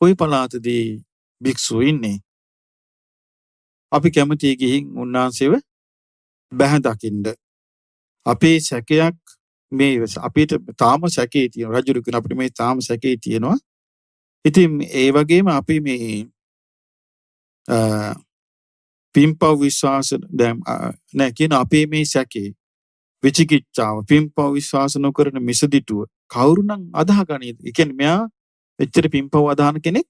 කොයි පළාතදී භික්ෂුව ඉන්නේ? අපි කැමති ගිහින් උන්වහන්සේව බැහැ දකින්න. අපේ සැකයක් මේ අපිට තාම සැකේ තියෙනවා. රජුරු කියන අපිට මේ තාම සැකේ තියෙනවා. ඉතින් ඒ වගේම අපි මේ පින්පව් විශ්වාස දැන් නෑ කියන අපේ මේ සැකේ විචිකිච්ඡාව පින්පව් විශ්වාස නොකරන මිසදිටුව කවුරු නම් අදහගනීද? ඒ කියන්නේ මෙයා එච්චර පින්පව් අදහන කෙනෙක්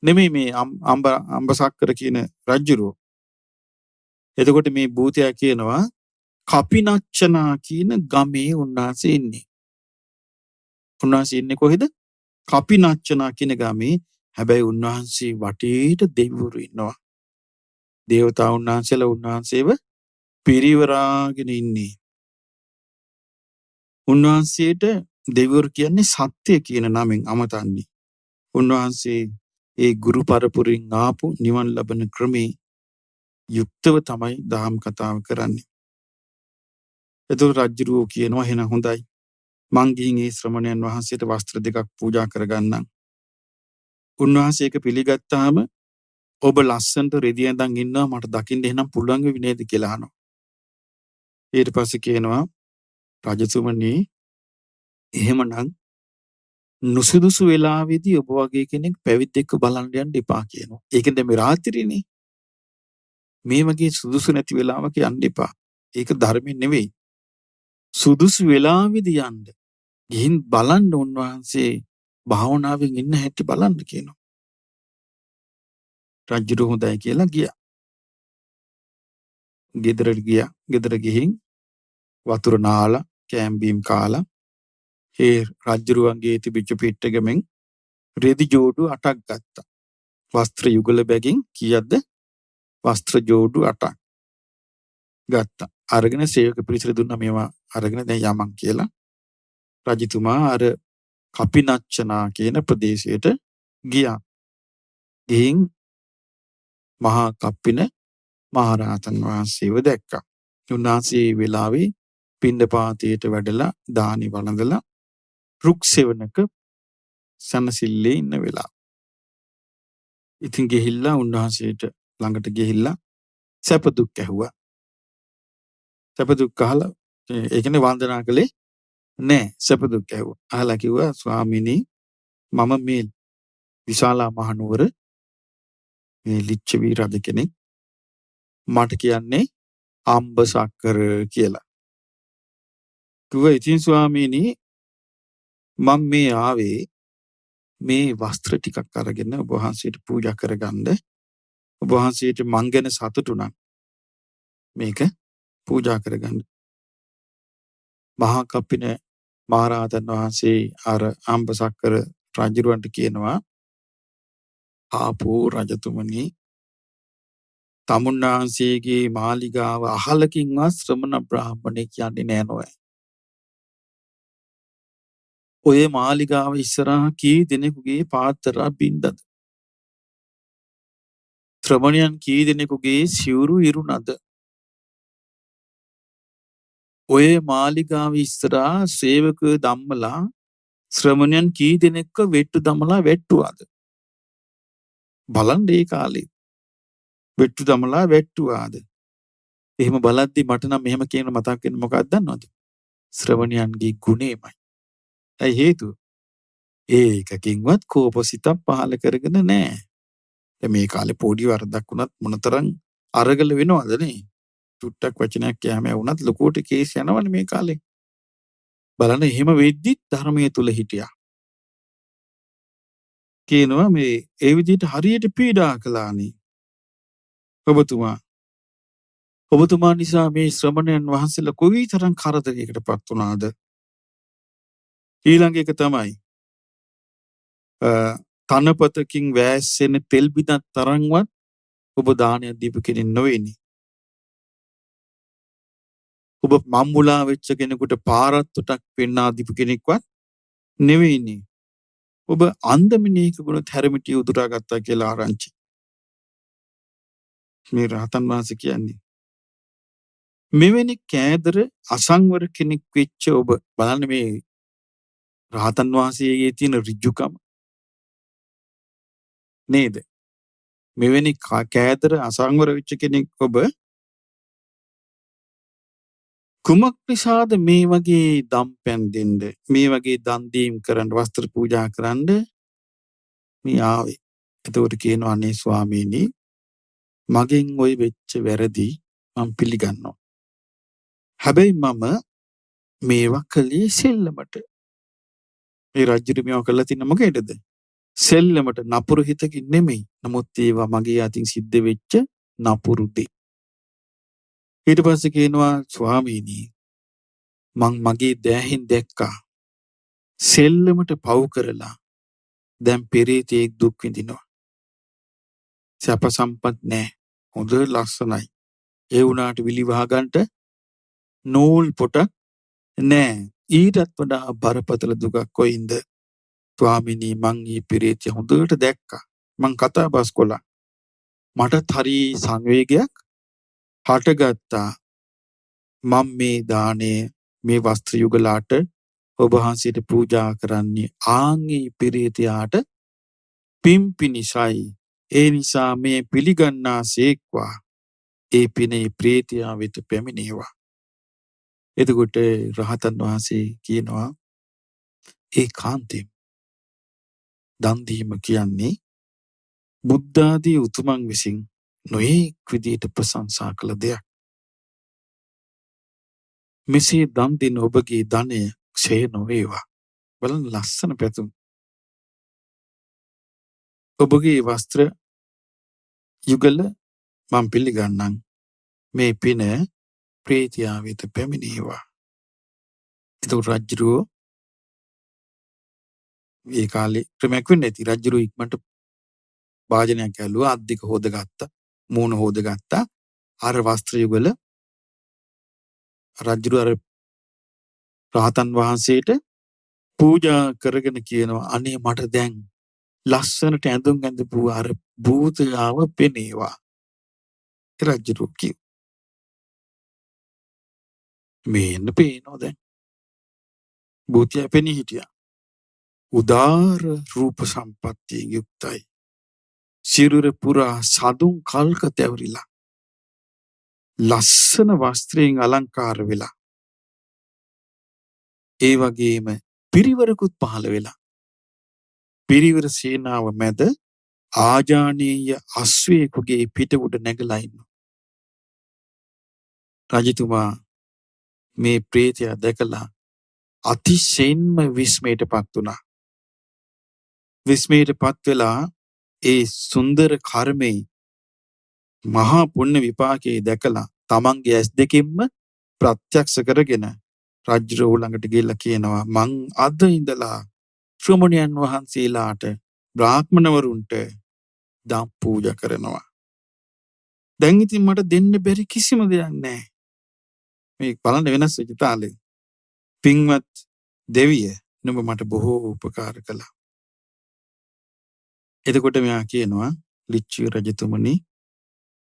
නෙමෙයි මේ අම්බසක්කර කියන රජුරෝ. එතකොට මේ භූතයා කියනවා කපිනච්චනා කියන ගමේ උන්වහන්සේ ඉන්නේ. උන්වහන්සේ ඉන්නේ කොහෙද? කපිනච්චනා කියන ගමේ. හැබැයි උන්වහන්සේ වටේට දෙවිවරු ඉන්නවා. දේවතා උන්වහන්සේලා උන්වහන්සේව පිරිවරාගෙන ඉන්නේ. උන්වහන්සේට දෙවිවරු කියන්නේ සත්‍ය කියන නමින් අමතන්නේ. උන්වහන්සේ ඒ ගුරු පරපුරින් ආපු නිවන් ලබන ක්‍රමේ යුක්තව තමයි දහම් කතාව කරන්නේ. එතකොට රජුරෝ කියනවා එහෙනම් හොඳයි. මං ගිහින් ඒ ශ්‍රමණයන් වහන්සේට වස්ත්‍ර දෙකක් පූජා කරගන්නම්. උන්වහන්සේ ඒක පිළිගත්තාම ඔබ ලස්සනට රෙදි ඇඳන් ඉන්නවා මට දකින්න එහෙනම් පුළුවන් වෙන්නේ නේද කියලා අහනවා. ඊට පස්සේ කියනවා රජතුමනි එහෙමනම් නුසුදුසු වෙලාවේදී ඔබ වගේ කෙනෙක් පැවිද්දෙක්ව බලන්න යන්න එපා කියනවා. ඒකෙන්ද මේ රාත්‍රියනේ. මේ වගේ සුදුසු නැති වෙලාවක යන්න එපා. ඒක ධර්මයෙන් නෙවෙයි. සුදුසු වෙලාවේදී යන්න. ගිහින් බලන්න උන්වහන්සේ භාවනාවෙන් ඉන්න හැටි බලන්න කියනවා. රජුට හොඳයි කියලා ගියා. ගෙදරට ගියා. ගෙදර ගිහින් වතුර නාලා කෑම් බීම් කාලා ඒ රජුරුවන්ගේ තිබිච්ච පිට්ටගමෙන් රෙදි ජෝඩු 8ක් ගත්තා. වස්ත්‍ර යුගල බැගින් කීයක්ද? වස්ත්‍ර ජෝඩු 8ක් ගත්තා. අරගෙන සේවක පිරිසට දුන්නා මේවා අරගෙන දැන් යමන් කියලා. රජතුමා අර කපිනච්චනා කියන ප්‍රදේශයට ගියා. ගිහින් මහා කප්පින මහරහතන් වහන්සේව දැක්කා. උන්වහන්සේ වෙලාවේ පිණ්ඩපාතයට වැඩලා දානි වළඳලා රුක් සෙවණක සනසිල්ලේ ඉන්න වෙලාව. ඉතින් ගිහිල්ලා උන්වහන්සේට ළඟට ගිහිල්ලා සැප දුක් ඇහුවා. සැප දුක් අහලා ඒ කියන්නේ වන්දනා කළේ නෑ. සැප දුක් ඇහුවා. අහලා කිව්වා ස්වාමීනි මම මේ විශාලා මහනුවර මේ ලිච්ඡවි රජ කෙනෙක්. මට කියන්නේ අම්බසක්කර කියලා. කිව්වා ඉතින් ස්වාමීනි මම මේ ආවේ මේ වස්ත්‍ර ටිකක් අරගෙන ඔබ වහන්සේට පූජා කරගන්න. ඔබ වහන්සේට මං ගැන සතුටු නම් මේක පූජා කරගන්න. මහා කප්පින මහරහතන් වහන්සේ අර අම්බසක්කර රජුරවන්ට කියනවා ආපෝ රජතුමනි තමුන්නාන්සේගේ මාලිගාව අහලකින්වත් ශ්‍රමණ බ්‍රාහ්මණෙක් යන්නේ නෑ නෝය. ඔය මාලිගාව ඉස්සරහා කී දෙනෙකුගේ පාත්‍රා බින්දද? ශ්‍රමණයන් කී දෙනෙකුගේ සිවුරු ඉරුණද? ඔය මාලිගාව ඉස්සරහා සේවකයෝ ධම්මලා ශ්‍රමණයන් කී දෙනෙක්ව වෙට්ටු දමලා වැට්ටුවාද? බලන්න ඒ කාලේ වෙට්ටු දමලා වැට්ටුවාද? එහෙම බලද්දි මට නම් මෙහෙම කියන මතක් වෙන මොකක්ද දන්නවද? ශ්‍රමණයන්ගේ ගුණේමයි. ඇයි හේතුව? ඒකකින්වත් කෝපසිතක් පහල කරගෙන නැහැ. දැන් මේ කාලේ පොඩි වරදක් වුණත් මොනතරම් අරගල වෙනවද නේ? චුට්ටක් වචනයක් කියෑම වුණත් ලොකුවට කේස් යනවනේ මේ කාලේ. බලන්න එහෙම වෙද්දිත් ධර්මයේ තුල හිටියා. කියනවා මේ ඒ විදිහට හරියට පීඩා කළානේ. ඔබතුමා නිසා මේ ශ්‍රමණයන් වහන්සේලා කොයිතරම් කරදරයකටපත් වුණාද? ඊළඟ එක තමයි තනපතකින් වැස්සෙන තෙල් බිඳක් තරම්වත් ඔබ දානයක් දීපු කෙනෙක් නොවේනේ. ඔබ මම්මුලා වෙච්ච කෙනෙකුට පාරත්තුටක් පෙන්වා දීපු කෙනෙක්වත් නෙවෙයිනේ. ඔබ අන්දමිනේක ගුණ හැරමිටිය උදුරා ගත්තා කියලා ආරංචි. මේ රහතන් වහන්සේ කියන්නේ මෙවැනි කෑදර අසංවර කෙනෙක් වෙච්ච ඔබ බලන්න මේ රහතන් වහන්සේගේ තියෙන ඍජුකම නේද? මෙවැනි කෑදර අසංවර වෙච්ච කෙනෙක් ඔබ කුමක් නිසාද මේ වගේ දම්පැන් දෙන්න, මේ වගේ දන් දීම් කරන්න, වස්ත්‍ර පූජා කරන්න මේ ආවේ? එතකොට කියනවා අනේ ස්වාමීනි මගෙන් ওই වෙච්ච වැරදි මම පිළිගන්නවා. හැබැයි මම මේවා කළේ සෙල්ලමට. මේ රජුට මේවා කළා තින්න මොකේදද? සෙල්ලමට, නපුරු හිතකින් නෙමෙයි. නමුත් ඒවා මගේ අතින් සිද්ධ වෙච්ච නපුරු දේ. ඊට පස්සේ කියනවා ස්වාමීනි මං මගේ දෑහින් දැක්කා සෙල්ලමට පව් කරලා දැන් පෙරේතෙක් දුක් විඳිනවා. සැප සම්පත් නැහැ. හොඳ ලස්සනයි. ඒ වුණාට විලි වහගන්න නූල් පොටක් නැහැ. ඊටත් වඩා බරපතල දුකක් කොයින්ද? ස්වාමීනි මං ඊ පෙරේතය හොඳට දැක්කා. මං කතා බස් කළා. මටත් හරි සංවේගයක් හටගත්තා. මම මේ දානේ මේ වස්ත්‍ර යුගලාට ඔබ වහන්සේට පූජා කරන්නේ ආන්ගේ පෙරේතයාට පින් පිණිසයි. ඒ නිසා මේ පිළිගන්නා සේක්වා. ඒ පිනේ ප්‍රේතයා වෙත පැමිණේවා. එතකොට රහතන් වහන්සේ කියනවා ඒ කාන්තෙන් දන් දීම කියන්නේ බුද්ධ ආදී උතුමන් විසින් නොයෙක් විදියට ප්‍රශංසා කළ දෙයක්. මෙසේ දන් දෙන ඔබගේ ධනය ක්ෂය නොවේවා. බලන්න ලස්සන පැතුම්. ඔබගේ වස්ත්‍ර යුගල මම පිළිගන්නම්. මේ පින ප්‍රේතයා වෙත පැමිණේවා. එතකොට රජුරෝ ඒ කාලේ ක්‍රමයක් වෙන්නේ නැති. රජුරෝ ඉක්මනට වාජනයක් ඇල්ලුවා, අද්දික හොදගත්තා, මූණ හොදගත්තා. අර වස්ත්‍ර යුගල රජුරෝ අර රහතන් වහන්සේට පූජා කරගෙන කියනවා අනේ මට දැන් ලස්සනට ඇඳුම් ඇඳපු අර භූතයාව පෙනේවා. රජුරෝ කිව්වා මේන්න පේනවා දැන්. භූතයා පෙනී හිටියා. උදාර රූප සම්පත්තියෙන් යුක්තයි. සිරුර පුරා සදුන් කල්ක තැවරිලා. ලස්සන වස්ත්‍රයෙන් අලංකාර වෙලා. ඒ වගේම පිරිවරකුත් පහළ වෙලා. පිරිවර සේනාව මැද ආජානීය අශ්වයෙකුගේ පිට උඩ නැගලා ඉන්නවා. රජතුමා මේ ප්‍රේතයා දැකලා අතිශයින්ම විස්මයටපත් වුණා. විස්මයටපත් වෙලා ඒ සුන්දර කර්මයේ මහා පුණ්‍ය විපාකයේ දැකලා තමන්ගේ ඇස් දෙකින්ම ප්‍රත්‍යක්ෂ කරගෙන රජුරෝ ළඟට ගිහිල්ලා කියනවා මං අද ඉඳලා ශ්‍රමණයන් වහන්සේලාට බ්‍රාහ්මණවරුන්ට දම් පූජා කරනවා. දැන් ඉතින් මට දෙන්න බැරි කිසිම දෙයක් නැහැ. මේ බලන්න වෙනස් වෙච්ච තාලේ. පින්වත් දෙවිය නුඹ මට බොහෝ උපකාර කළා. එතකොට මෙයා කියනවා ලිච්ඡවි රජතුමනි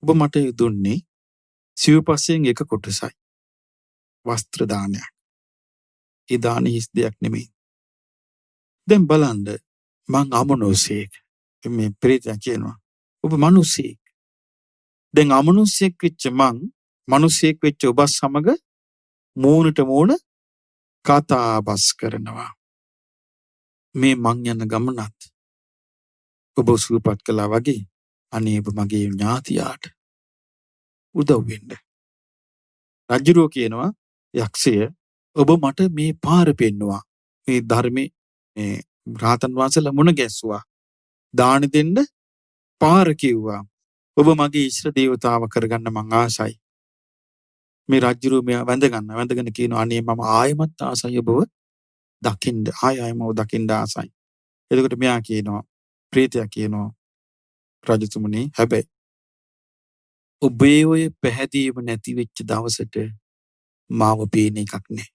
ඔබ මට දුන්නේ සිව්පස්යෙන් එක කොටසයි. වස්ත්‍ර දානයක්. ඒ දාන හිස් දෙයක් නෙමෙයි. දැන් බලන්න මං අමනුෂ්‍යෙක්. මේ ප්‍රේතයා කියනවා ඔබ මිනිසෙක්. දැන් අමනුෂ්‍යෙක් වෙච්ච මං මිනිසෙක් වෙච්ච ඔබ සමග මූණට මූණ කතා බස් කරනවා. මේ මං යන ගමනත් ඔබ සුවපත් කළා වගේ අනේ ඔබ මගේ ඥාතියාට උදව් වෙන්න. රජුරෝ කියනවා යක්ෂය ඔබ මට මේ පාර පෙන්නවා. මේ ධර්මයේ මේ රහතන් වහන්සේලා මුණ ගැස්සුවා. දාන දෙන්න පාර කිව්වා. ඔබ මගේ ඉෂ්ට දේවතාව කරගන්න මං ආසයි. මේ රජුරෝ මෙයා වැඳගෙන කියනවා අනේ මම ආයමත් ආසයි ඔබව දකින්න. ආයම ඔබ දකින්න ආසයි. එතකොට මෙයා කියනවා ප්‍රේතයා කියනවා රජතුමනි හැබැයි ඔබේ ඔය පැහැදීම නැති වෙච්ච දවසට මාව පේන එකක් නෑ.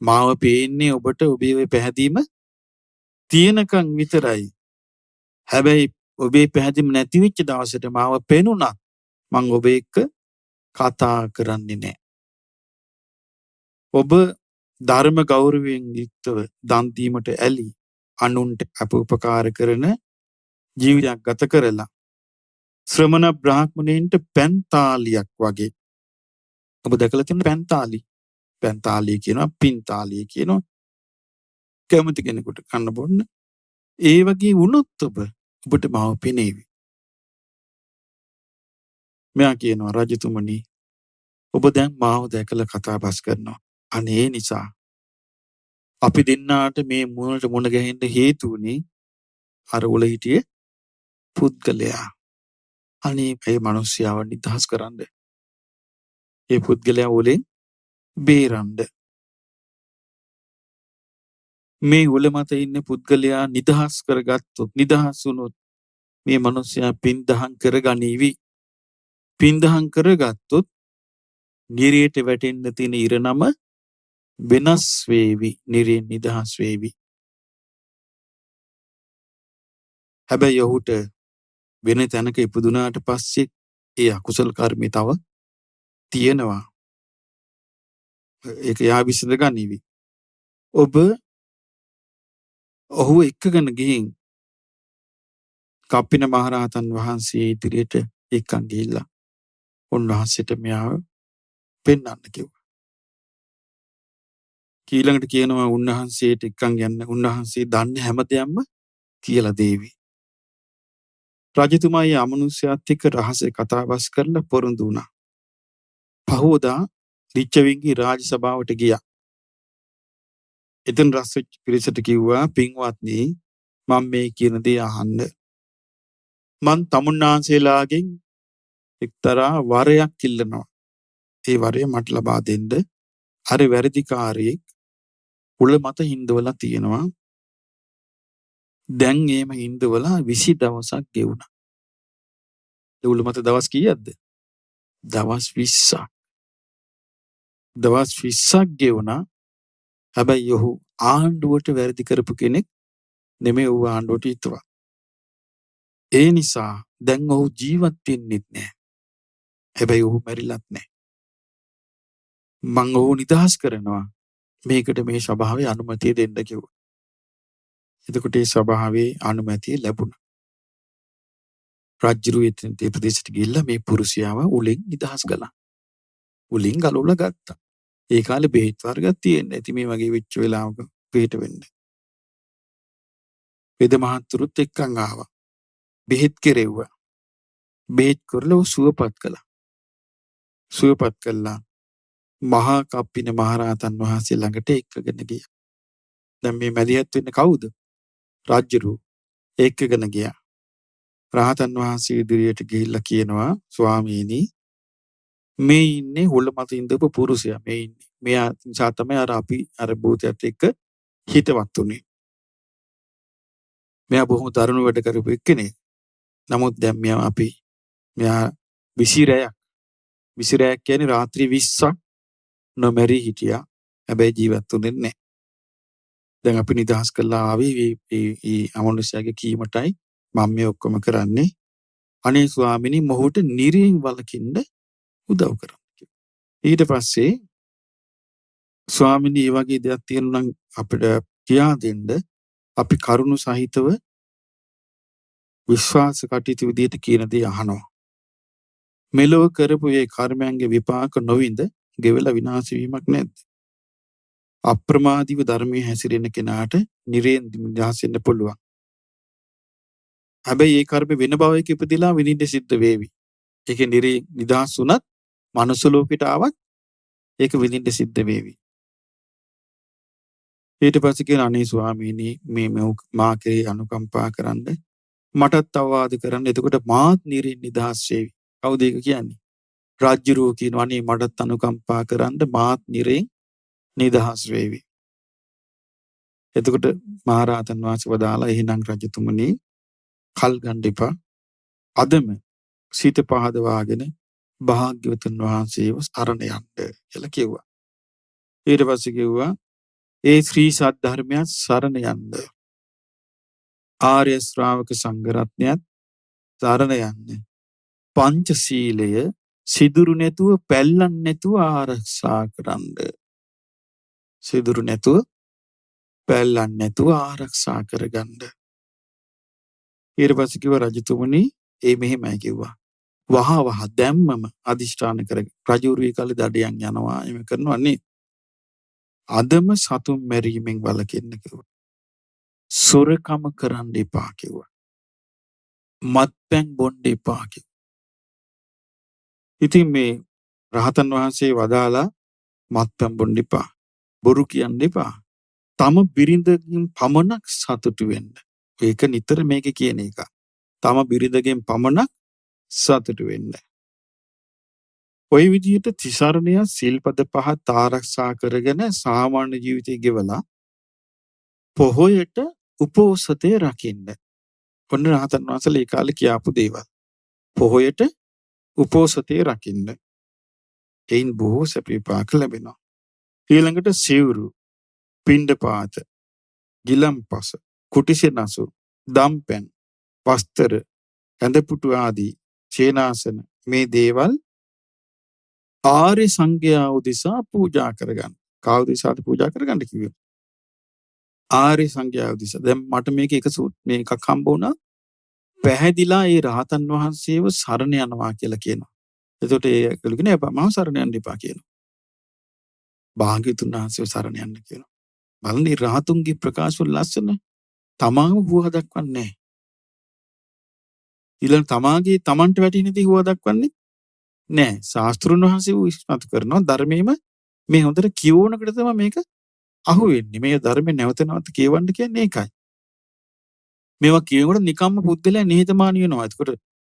මාව පේන්නේ ඔබට ඔබේ ඔය පැහැදීම තියෙනකන් විතරයි. හැබැයි ඔබේ පැහැදීම නැති වෙච්ච දවසට මාව පේනුණා මං ඔබ එක්ක කතා කරන්නේ නැහැ. ඔබ ධර්ම ගෞරවයෙන් යුක්තව දන් දීමට ඇලි අනුන්ට අප උපකාර කරන ජීවිතයක් ගත කරලා ශ්‍රමණ බ්‍රාහ්මණයින්ට පැන්තාලියක් වගේ ඔබ දැකලා තියෙන පැන්තාලිය කියනවා පින්තාලිය කියනවා කැමති කෙනෙකුට කන්න බොන්න ඒ වගේ වුණොත් ඔබට මාව පෙනේවි. මෙයා කියනවා රජතුමනි ඔබ දැන් මාව දැකලා කතා බස් කරනවා. අනේ නිසා අපි දෙන්නාට මේ මුණට මුණ ගැහෙන්න හේතු වුණේ අර උල හිටියේ පුද්ගලයා. අනේ මේ මිනිස්යාව නිදහස් කරන්න. ඒ පුද්ගලයා උලෙන් බේරන්න. මේ උල මත ඉන්න පුද්ගලයා නිදහස් කරගත්තොත් නිදහස් වුණොත් මේ මිනිස්යා පින්දහම් කරගනීවි. පින්දහම් කරගත්තොත් නිරයට වැටෙන්න තියෙන ඉරණම වෙනස් වේවි. නිරයෙන් නිදහස් වේවි. හැබැයි ඔහුට වෙන තැනක ඉපදුනාට පස්සේ ඒ අකුසල කර්මය තව තියෙනවා. ඒක යා විසඳ ගනිවි. ඔබ ඔහු එක්කගෙන ගිහින් කප්පින මහරහතන් වහන්සේ ඉදිරියට එක්කන් ගිහිල්ලා උන්වහන්සේට මෙයාව පෙන්වන්න කිව්වා. ඊළඟට කියනවා උන්වහන්සේට එක්කන් යන්න උන්වහන්සේ දන්නේ හැමදේම කියලා දේවි. රජතුමා මේ අමනුෂ්‍යයත් එක්ක රහසේ කතා බස් කරලා පොරොන්දු වුණා. පහෝදා ලිච්ඡවිගේ රාජ සභාවට ගියා. එතන රස් වෙච්ච පිරිසට කිව්වා පින්වත්නි මම මේ කියන දේ අහන්න. මං තමුන්නාන්සේලාගෙන් එක්තරා වරයක් ඉල්ලනවා. ඒ වරය මට ලබා දෙන්න. අර වැරදිකාරයෙක් උල මත හින්දවලා තියෙනවා. දැන් එහෙම හින්දවලා 20 දවසක් ගෙවුණා. ඒ උල මත දවස් කීයක්ද? දවස් 20ක්. දවස් 20ක් ගෙවුණා. හැබැයි ඔහු ආණ්ඩුවට වැරදි කරපු කෙනෙක් නෙමෙයි. ඔහු ආණ්ඩුවට හිතුවා. ඒ නිසා දැන් ඔහු ජීවත් වෙන්නෙත් නැහැ. හැබැයි ඔහු මැරිලත් නැහැ. මං ඔහු නිදහස් කරනවා. මේකට මේ සභාවේ අනුමැතිය දෙන්න කිව්වා. එතකොට ඒ සභාවේ අනුමැතිය ලැබුණා. රජුරු එතන ඒ ප්‍රදේශයට ගිහිල්ලා මේ පුරුෂයාව උලෙන් නිදහස් කළා. උලෙන් ගලවලා ගත්තා. ඒ කාලේ බෙහෙත් වර්ගයක් තියෙන්නේ. ඉතින් මේ වගේ වෙච්ච වෙලාවක පිට වෙන්නේ. වෙද මහත්තුරුත් එක්කන් ආවා. බෙහෙත් කෙරෙව්වා. බෙහෙත් කරලා සුවපත් කළා. සුවපත් කළා. මහා කප්පින මහරහතන් වහන්සේ ළඟට එක්කගෙන ගියා. දැන් මේ මැදිහත් වෙන්නේ කවුද? රජුරු එක්කගෙන ගියා. රහතන් වහන්සේ ඉදිරියට ගිහිල්ලා කියනවා ස්වාමීනි මේ ඉන්නේ හොල්ල මත ඉඳපු පුරුෂයා මේ ඉන්නේ. මෙයා නිසා තමයි අපි අර භූතයත් එක්ක හිතවත් උනේ. මෙයා බොහොම දරුණු වැඩ කරපු එක්කෙනෙක්. නමුත් දැන් මෙයා විසිරයක් කියන්නේ රාත්‍රී 20ක් නොමැරී හිටියා. හැබැයි ජීවත් වුනේ නැහැ. දැන් අපි නිදහස් කළා ආවේ මේ අමනුෂ්‍යයාගේ කීමටයි මම මේ ඔක්කොම කරන්නේ. අනේ ස්වාමිනී මොහුට නිරයෙන් වළකින්න උදව් කරන්න. ඊට පස්සේ ස්වාමිනී මේ වගේ දෙයක් තියෙනවා නම් අපිට කියා දෙන්න අපි කරුණු සහිතව විශ්වාස කටයුතු විදියට කියන දේ අහනවා. මෙලොව කරපු ඒ කර්මයන්ගේ විපාක නොවින්ද ගෙවලා විනාශ වීමක් නැද්ද? අප්‍රමාදීව ධර්මයේ හැසිරෙන කෙනාට නිරයෙන් නිදහස් වෙන්න පුළුවන්. හැබැයි ඒ කර්ම වෙන භවයක ඉපදිලා විනිශ්චය සිද්ධ වේවි. ඒකේ නිදහස් වුණත් මනුස්ස ලෝකෙට ආවත් ඒක විඳින්න සිද්ධ වේවි. ඊට පස්සේ කියන අනේ ස්වාමීනි මේ මා කෙරේ අනුකම්පා කරන්න මටත් අවවාද කරන්න. එතකොට මාත් නිරයෙන් නිදහස් වේවි. කවුද ඒක කියන්නේ? රාජ්‍යරෝ කියනවා අනේ මටත් අනුකම්පා කරන්න මාත් නිරයෙන් නිදහස් වේවි. එතකොට මහරහතන් වහන්සේ වදාලා එහෙනම් රජතුමනි කල් ගන්න එපා. අදම සීත පහදවාගෙන භාග්‍යවතුන් වහන්සේව සරණ යන්න කියලා කිව්වා. ඊට පස්සේ කිව්වා ඒ ශ්‍රී සත්‍ය ධර්මයන් සරණ යන්න. ආර්ය ශ්‍රාවක සංඝ රත්නයත් සරණ යන්න. පංචශීලය සිදුරු නැතුව පැල්ලන් නැතුව ආරක්ෂා කරන්න. සිදුරු නැතුව පැල්ලන් නැතුව ආරක්ෂා කරගන්න. ඊට පස්සේ කිව්වා රජතුමනි මෙහෙමයි කිව්වා. වහ දැම්මම අදිෂ්ඨාන කරගෙන රජුරුවේ කල්ලි දඩයන් යනවා එම කරනවා නේ. අදම සතුන් මැරීමෙන් වළකින්න කිව්වා. සොරකම කරන්න එපා කිව්වා. මත්පැන් බොන්න එපා කිව්වා. ඉතින් මේ රහතන් වහන්සේ වදාලා මත්පැන් බොන්න එපා. බොරු කියන්න එපා. තම බිරිඳකින් පමණක් සතුටු වෙන්න. ඒක නිතර මේක කියන එක. තම බිරිඳගෙන් පමණක් සතුටු වෙන්න. ওই විදිහට තිසරණය සිල්පද 5 ආරක්ෂා කරගෙන සාමාන්‍ය ජීවිතය ගෙවලා පොහොයට උපෝසතේ රකින්න. ඔන්න රහතන් වහන්සේලා ඒ කාලේ කියාපු දේවල්. පොහොයට උපෝසතේ රකින්න. එයින් බොහෝ සැප විපාක ලැබෙනවා. ඊළඟට සිවුරු, පිණ්ඩපාත, ගිලම්පස, කුටිසෙනසු, දම්පැන්, වස්ත්‍ර, ඇඳපුටු ආදී සේනාසන මේ දේවල් ආර්ය සංඝයා උදෙසා පූජා කරගන්න. කාව උදෙසාද පූජා කරගන්න කිව්වේ? ආර්ය සංඝයා උදෙසා. දැන් මට මේක මේකක් හම්බ වුණා. පැහැදිලා ඒ රහතන් වහන්සේව සරණ යනවා කියලා කියනවා. එතකොට ඒගොල්ලෝ කියනවා මම සරණ යන්න එපා කියනවා. භාග්‍යතුන් වහන්සේව සරණ යන්න කියනවා. බලන්නේ රහතුන්ගේ ප්‍රකාශ වල ලස්සන. තමාම හුවා දක්වන්නේ නැහැ. ඊළඟ තමන්ට වැටෙන දේ හුවා දක්වන්නේ නෑ. ශාස්ත්‍රුන් වහන්සේ ඉස්මතු කරනවා ධර්මයේම මේ හොඳට කියවනකට තමයි මේක අහුවෙන්නේ. මේ ධර්මයේ නැවත නැවත කියවන්න කියන්නේ ඒකයි. මේවා කියනකොට නිකම්ම පුද්ගලයා නිහතමානී වෙනවා. එතකොට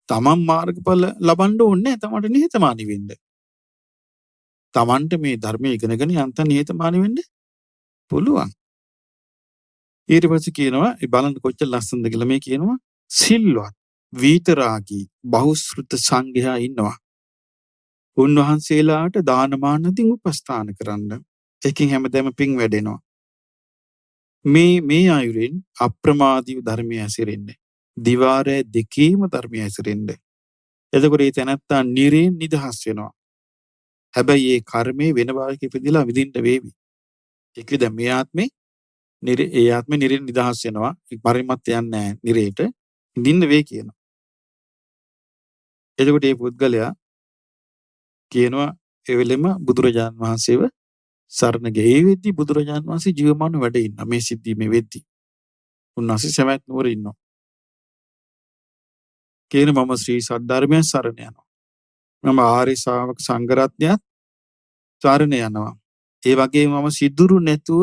තමන් මාර්ගඵල ලබන්න ඕනේ නැහැ. තමන්ට නිහතමානී වෙන්න. තමන්ට මේ ධර්මයේ ඉගෙනගෙන යන්ත නිහතමානී වෙන්න පුළුවන්. ඊට පස්සේ කියනවා බලන්න කොච්චර ලස්සනද කියලා මේ කියනවා සිල්වත් විතරාගී බහුශ්‍රුත සංඝයා ඉන්නවා. උන්වහන්සේලාට දානමානදී උපස්ථාන කරන්න. ඒකෙන් හැමදේම පිං වැඩෙනවා. මේ ආයුරින් අප්‍රමාදීව ධර්මයේ ඇසිරෙන්න. දිවාරය දෙකේම ධර්මයේ ඇසිරෙන්න. එතකොට මේ තැනත්තා නිරේ නිදහස් වෙනවා. හැබැයි ඒ කර්මයේ වෙන භාවයක ඉපදිලා විඳින්න වේවි. ඒක දැන් මේ ආත්මේ ඒ ආත්මේ නිරේ නිදහස් වෙනවා. පරිමත් යන්නේ නැහැ නිරේට. විඳින්න වේ කියනවා. එතකොට මේ පුද්ගලයා කියනවා ඒ වෙලෙම බුදුරජාණන් වහන්සේව සරණ ගියේ. ඒ වෙද්දි බුදුරජාණන් වහන්සේ ජීවමාන වැඩ ඉන්නවා. මේ සිද්ධිය මේ වෙද්දි. උන්වහන්සේ සවැත් නුවර ඉන්නවා. කියන මම ශ්‍රී සද්ධර්මය සරණ යනවා. මම ආර්ය ශ්‍රාවක සංඝ රත්නයත් සරණ යනවා. ඒ වගේම මම සිදුරු නැතුව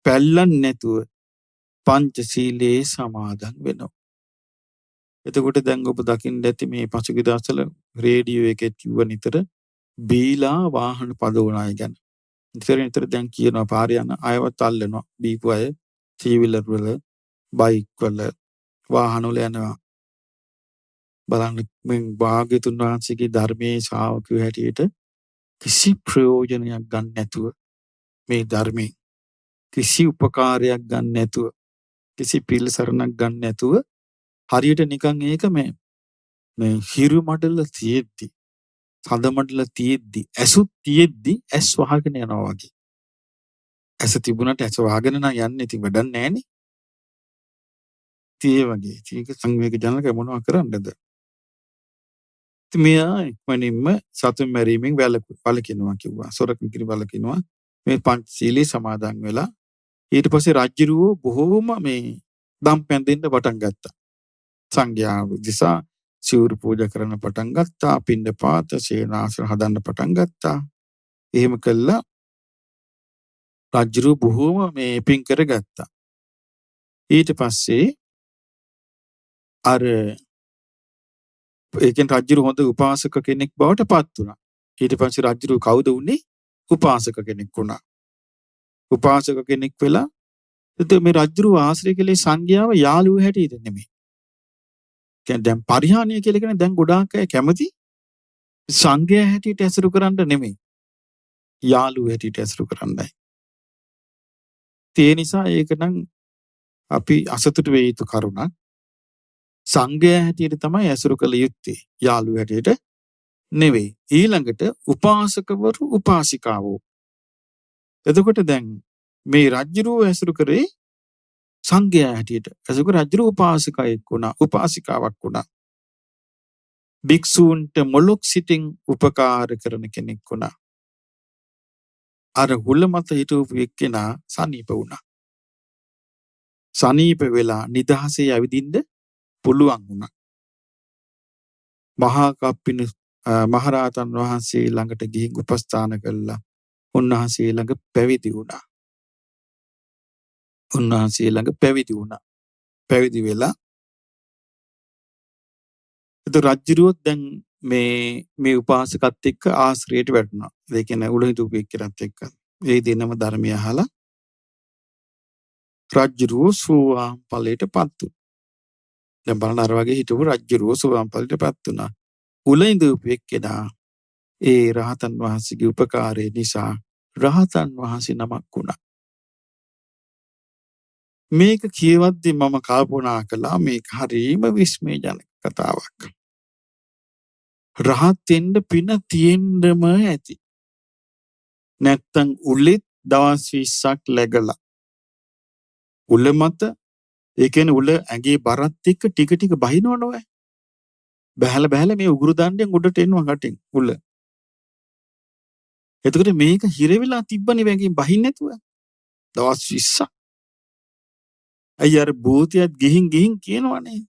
පැල්ලන් නැතුව පංචශීලයේ සමාදන් වෙනවා. එතකොට දැන් ඔබ දකින්න ඇති මේ පසුගිය දවස්වල රේඩියෝ එකේ කිව්ව නිතර බීලා වාහන පදවන අය ගැන. නිතර දැන් කියනවා පාරේ යන අයවත් අල්ලනවා. බීපු අය ටීවීලර් වල, බයික් වල, වාහන වල යනවා. බලන්න මේ භාග්‍යතුන් වහන්සේගේ ධර්මයේ ශ්‍රාවකයෝ හැටියට කිසි ප්‍රයෝජනයක් ගන්න නැතුව මේ ධර්මයෙන් කිසි උපකාරයක් ගන්න නැතුව කිසි පිළිසරණක් ගන්න නැතුව හරියට නිකන් ඒක මේ හිරු මඩල තියෙද්දි සඳ මඩල තියෙද්දි ඇසුත් තියෙද්දි ඇස් වහගෙන යනවා වගේ. ඇස තිබුණාට ඇස වහගෙන නම් යන්නේ ඉතින් වැඩක් නැහැනේ. ඒ වගේ ඒක සංවේග ජනක මොනවා කරන්නද? මෙයා ඉක්මනින්ම සතුන් මැරීමෙන් වළකිනවා කිව්වා. සොරකම් කිරි වළකිනවා. මේ පංචශීලී සමාදන් වෙලා ඊට පස්සේ රජුරෝ බොහෝම මේ දම්පැන් දෙන්න පටන් ගත්තා. සංඝයා දිසා සිවුරු පූජා කරන්න පටන් ගත්තා. පිණ්ඩපාත සේනාසන හදන්න පටන් ගත්තා. එහෙම කළා රජුරෝ බොහෝම මේ පින් කරගත්තා. ඊට පස්සේ අර ඒකෙන් රජුරු හොඳ උපාසක කෙනෙක් බවට පත් වුණා. ඊට පස්සේ රජුරු කවුද උනේ? උපාසක කෙනෙක් වුණා. උපාසක කෙනෙක් වෙලා එතකොට මේ රජුරු ආශ්‍රය කළේ සංඝයාව යාළුවෝ හැටියට නෙමෙයි. කියන්නේ දැන් පරිහානිය කියලා කියන්නේ දැන් ගොඩාක් අය කැමති සංඝයා හැටියට ඇසුරු කරන්න නෙමෙයි. යාළුවෝ හැටියට ඇසුරු කරන්නයි. ඒ නිසා ඒක නම් අපි අසතුටු වෙ යුතු කරුණක්. සංඝයා හැටියට තමයි ඇසුරු කළ යුත්තේ. යාළුවෝ හැටියට නෙවෙයි. ඊළඟට උපාසකවරු උපාසිකාවෝ. එතකොට දැන් මේ රජ්ජුරුව ඇසුරු කරේ සංඝයා හැටියට. එතකොට රජ්ජුරුව උපාසකයෙක් වුණා, උපාසිකාවක් වුණා. භික්ෂූන්ට මොළොක් සිටින් උපකාර කරන කෙනෙක් වුණා. අර හුල මත හිටවපු එක්කෙනා සනීප වුණා. සනීප වෙලා නිදහසේ ඇවිදින්න පුළුවන් වුණා. මහා කප්පින මහරහතන් වහන්සේ ළඟට ගිහින් උපස්ථාන කළා. උන්වහන්සේ ළඟ පැවිදි වුණා. උන්වහන්සේ ළඟ පැවිදි වුණා. පැවිදි වෙලා රජ්ජුරුවොත් දැන් මේ උපාසකත් එක්ක ආශ්‍රයයට වැටුණා. ඒ කියන්නේ උලහිතුපු එක්කෙනත් එක්ක. ඒ දිනම ධර්මය අහලා රජ්ජුරුව සෝවාන් ඵලයටපත් වුණා. දැන් බලන්න අර වගේ හිටපු රජ්ජුරුව සෝවාන් ඵලයටපත් වුණා. උලහිතුපු එක්කෙනා ඒ රහතන් වහන්සේගේ උපකාරය නිසා රහතන් වහන්සේ නමක් වුණා. මේක කියවද්දි මම කල්පනා කළා මේක හරිම විස්මයජනක කතාවක්. රහත් වෙන්න පින තියෙන්නම ඇති. නැත්තම් උලෙත් දවස් 20ක් läගලා. උල මත ඒ කියන්නේ උල ඇඟේ බරත් එක්ක ටික ටික බහිනවනේ. බහැලා මේ උගුරු දණ්ඩෙන් උඩට එනවා කටින් උල. එතකොට මේක හිර වෙලා තිබ්බනේ වැඟෙන් බහින්න නැතුව. දවස් 20ක්. අයිය අර භූතයත් ගිහින් කියනවනේ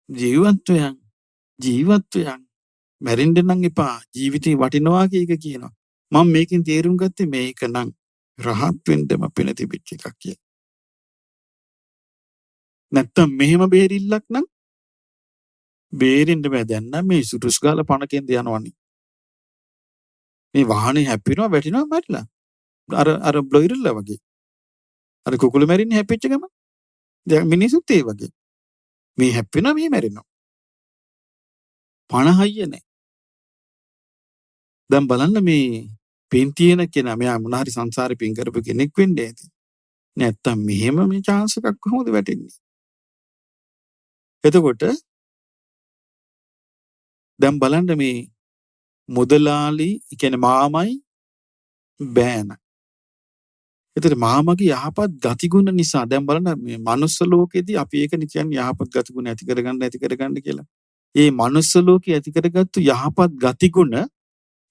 ජීවත් වෙයන් මැරෙන්න නම් එපා ජීවිතේ වටිනවා කියක කියනවා. මම මේකෙන් තේරුම් ගත්තේ මේක නම් රහත් වෙන්නම පින තිබිච්ච එකක් කියලා. නැත්තම් මෙහෙම බේරිල්ලක් නම් බේරෙන්න බෑ. දැන් නම් මේ සුටුස් ගාලා පණකෙන්ද යනවනේ. මේ වාහනේ හැප්පෙනවා වැටෙනවා මැරිලා. අර බ්ලොයිරල්ලා වගේ. අර කුකුළු මැරින්නේ හැප්පෙච්ච ගම. දැන් මිනිසුත් ඒ වගේ. මේ හැප්පෙනවා මේ මැරෙනවා. පණ හයිය නැහැ. දැන් බලන්න මේ පින් තියෙන කෙනා මෙයා මොන හරි සංසාරේ පින් කරපු කෙනෙක් වෙන්නේ ඇති. නැත්තම් මෙහෙම මේ chance එකක් කොහොමද වැටෙන්නේ? එතකොට දැන් බලන්න මේ මුදලාලි කියන්නේ මාමයි බෑන. එතකොට මාමගේ යහපත් ගතිගුණ නිසා දැන් බලන්න මේ මනුස්ස ලෝකෙදී අපි ඒක කියන්නේ යහපත් ගතිගුණ ඇති කරගන්න කියලා. ඒ මනුස්ස ලෝකේ ඇති කරගත්තු යහපත් ගතිගුණ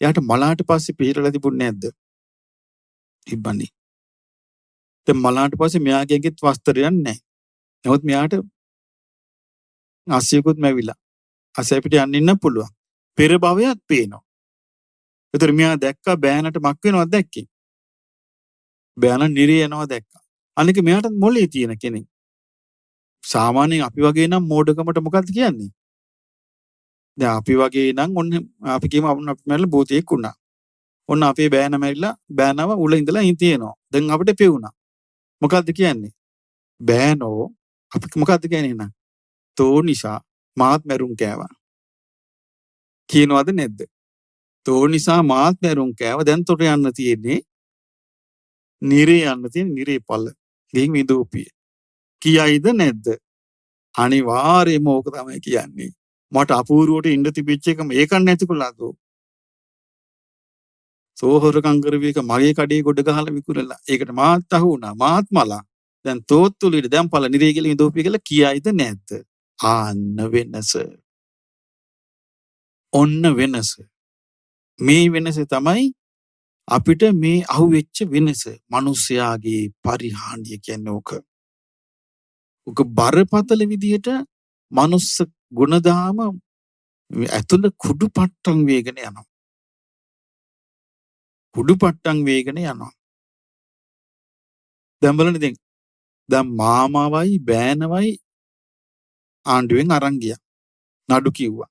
එයාට මලාට පස්සේ පිළිරලා තිබුණේ නැද්ද? තිබ්බනේ. දැන් මලාට පස්සේ මෙයාගෙන්ගෙත් වස්ත්‍රයක් නැහැ. නමුත් මෙයාට ආසියකුත් මැවිලා. ආසය පිට යන්න ඉන්න පුළුවන්. පෙර භවයක් පේනවා. ඒතර මෙයා දැක්කා බෑනට මක් වෙනවද දැක්කේ? බෑන නිරේ යනවා දැක්කා. අනික මෙයාට මොලේ තියෙන කෙනෙක්. සාමාන්‍යයෙන් අපි වගේ නම් මෝඩකමට මොකක්ද කියන්නේ? දැන් අපි වගේ නම් ඔන්න අපි කියමු අපි මැරලා භූතයෙක් වුණා. ඔන්න අපේ බෑන මැරිලා බෑනව උල ඉඳලා ඉන් තියෙනවා. දැන් අපිට පෙවුණා. මොකද්ද කියන්නේ? බෑනෝ අපි මොකද්ද කියන්නේ නං? තෝ නිසා මාත් මැරුම් කෑවා. කියනවද නැද්ද? තෝ නිසා මාත් මැරුම් කෑවා. දැන් තොට යන්න තියෙන්නේ නිරේ යන්න තියෙන නිරේ පල්ල. ගිහින් විදූපිය. කියයිද නැද්ද? අනිවාර්යයෙන්ම ඕක තමයි කියන්නේ. මට අපූර්වට ඉන්න තිබිච්ච එක මේක නැති කොලාදෝ. සෝහොරකම් කරපු එක මගේ කඩේ ගොඩ ගහලා විකුණලා. ඒකට මාත් අහු වුණා. මාත් මලා. දැන් තෝත් තුලිට දැන් පළ නිරේ කියලා විදූපිය කියලා කියයිද නැද්ද? ආන්න වෙනස. ඔන්න වෙනස. මේ වෙනස තමයි අපිට මේ අහුවෙච්ච වෙනස. මිනිස්යාගේ පරිහානිය කියන්නේ ඕක. ඕක බරපතල විදියට මනුස්ස ගුණධාම ඇතුළ කුඩු පට්ටම් වේගන යනවා. කුඩු පට්ටම් වේගන යනවා. දැන් බලන්න දැන් මාමාවයි බෑනවයි ආණ්ඩුවෙන් අරන් ගියා. නඩු කිව්වා.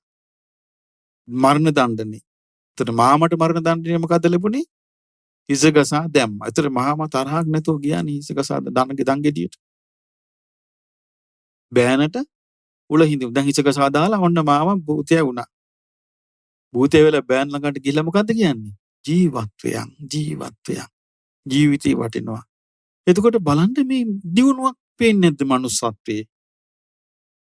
මරණ දණ්ඩනේ. එතකොට මාමට මරණ දණ්ඩනේ මොකද ලැබුණේ? හිසගසා දැම්මා. එතකොට මාමා තරහක් නැතුව ගියානේ හිසගසා දංගෙඩියට. බෑනට උල හිඳු. දැන් හිසගසා දාලා ඔන්න මාමා භූතය වුණා. භූතය වෙලා බෑන් ළඟට ගිහලා මොකද්ද කියන්නේ? ජීවත් වෙයන්. ජීවිතේ වටිනවා. එතකොට බලන්න මේ දියුණුවක් පේන්නේ නැද්ද manussත්වයේ?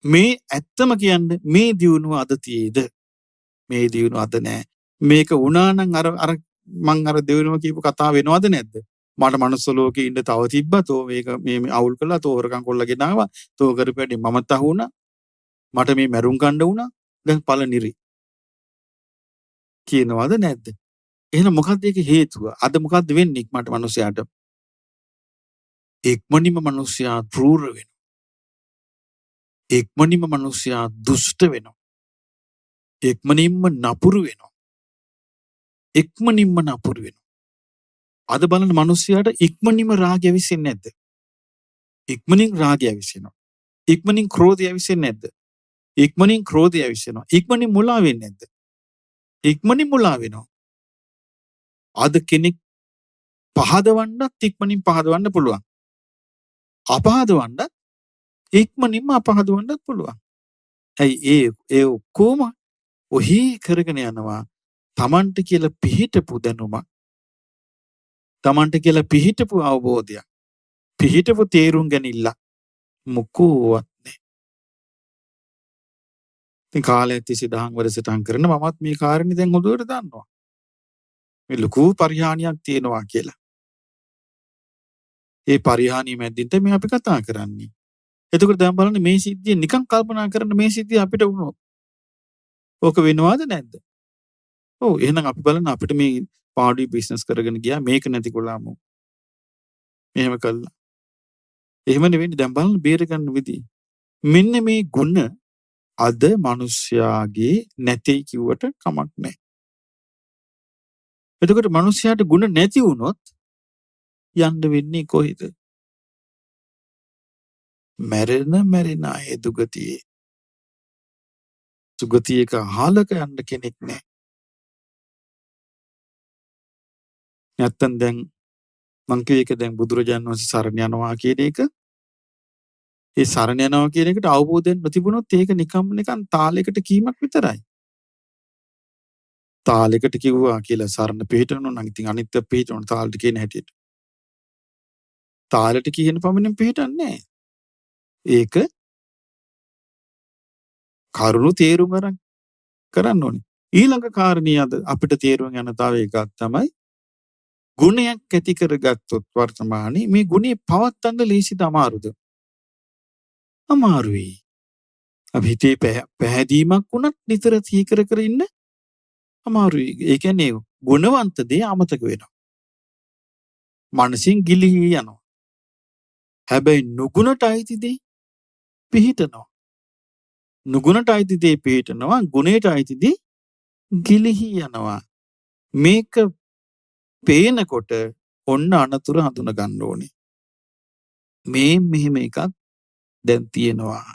මේ ඇත්තම කියන්නේ මේ දියුණුව අද තියේද? මේ දියුණුව අද නැහැ. මේක වුණා නම් අර මං අර දෙවෙනිම කියපු කතාව වෙනවද නැද්ද? මට මනුස්ස ලෝකේ ඉන්න තව තිබ්බා. තෝ මේක මේ අවුල් කළා. තෝ හොරකම් කොල්ල ගෙනාවා. තෝ කරපැටි මමත් අහු වුණා. මට මේ මැරුම් කණ්ඩ වුණා. දැන් ඵල නිරි. කියනවද නැද්ද? එහෙනම් මොකක්ද ඒකේ හේතුව? අද මොකක්ද වෙන්නේ මට මිනිසයාට? එක්මනින්ම මිනිසයා ක්‍රූර වෙනවා. එක්මනින්ම මිනිසයා දුෂ්ට වෙනවා. එක්මනින්ම නපුරු වෙනවා. එක්මනින්ම නපුරු වෙනවා. අද බලන්න මිනිසයාට ඉක්මනින්ම රාගය විසින්නේ නැද්ද? ඉක්මනින් රාගය විසිනවා. ඉක්මනින් ක්‍රෝධය විසින්නේ නැද්ද? ඉක්මනින් ක්‍රෝධය විසිනවා. ඉක්මනින් මුලා වෙන්නේ නැද්ද? ඉක්මනින් මුලා වෙනවා. අද කෙනෙක් පහදවන්නත් ඉක්මනින් පහදවන්න පුළුවන්. අපහදවන්නත් ඉක්මනින්ම අපහදවන්නත් පුළුවන්. ඇයි ඒ ඔක්කොම ඔහි කරගෙන යනවා තමන්ට කියලා පිහිටපු දැනුම, තමන්ට කියලා පිහිටපු අවබෝධය, පිහිටපු තේරුම් ගැනීම මොකෝවත් නැහැ. ඉතින් කාලයක් තිස්සේ දහම් වැඩසටහන් කරන මමත් මේ කාරණේ දැන් හොඳට දන්නවා. මේ ලොකු පරිහානියක් තියෙනවා කියලා. ඒ පරිහානිය මැදින් තමයි අපි කතා කරන්නේ. එතකොට දැන් බලන්න මේ සිද්ධිය නිකන් කල්පනා කරන මේ සිද්ධිය අපිට වුණොත් ඕක වෙනවද නැද්ද? ඔව් එහෙනම් අපි බලන්න අපිට මේ පාඩුවේ බිස්නස් කරගෙන ගියා මේක නැති කොලාම. මෙහෙම කළා. එහෙම නෙවෙයි දැන් බලන්න බේර ගන්න විදිය. මෙන්න මේ ගුණ අද මිනිස්යාගේ නැtei කිව්වට කමක් නැහැ. එතකොට මිනිස්යාට ගුණ නැති වුණොත් යන්න වෙන්නේ කොහෙද? මැරෙන අය දුගතියේ. සුගතියක අහලක යන්න කෙනෙක් නැහැ. නැත්තම් දැන් මං කිය එක දැන් බුදුරජාණන් වහන්සේ සරණ යනවා කියන එක. ඒ සරණ යනවා කියන එකට අවබෝධයෙන් නොතිබුණොත් ඒක නිකන් තාලයකට කීමක් විතරයි. තාලයකට කිව්වා කියලා සරණ පිළිටවනවා නම් ඉතින් අනිත්‍ය පිළිටවන තාලෙට කියන හැටියට. තාලෙට කියන පමණින් පිළිටන්නේ නැහැ. ඒක කරුණු තේරුම් ගන්න කරන්න ඕනේ. ඊළඟ කාරණිය අද අපිට තේරුම් යන තව එකක් තමයි ගුණයක් ඇති කරගත්තොත් වර්තමානයේ මේ ගුණේ පවත්වන්න ලේසිද අමාරුද? අමාරුයි. අපි හිතේ පැහැදීමක් වුණත් නිතර සිහි කර ඉන්න අමාරුයි. ඒ කියන්නේ ගුණවන්ත දේ අමතක වෙනවා. මනසින් ගිලිහි යනවා. හැබැයි නුගුණට අයිති දේ පිහිටනවා. නුගුණට අයිති දේ පිහිටනවා. ගුණයට අයිති දේ ගිලිහි යනවා. මේක පේනකොට ඔන්න අනතුරු හඳුන ගන්න ඕනේ. මෙහෙම එකක් දැන් තියෙනවා.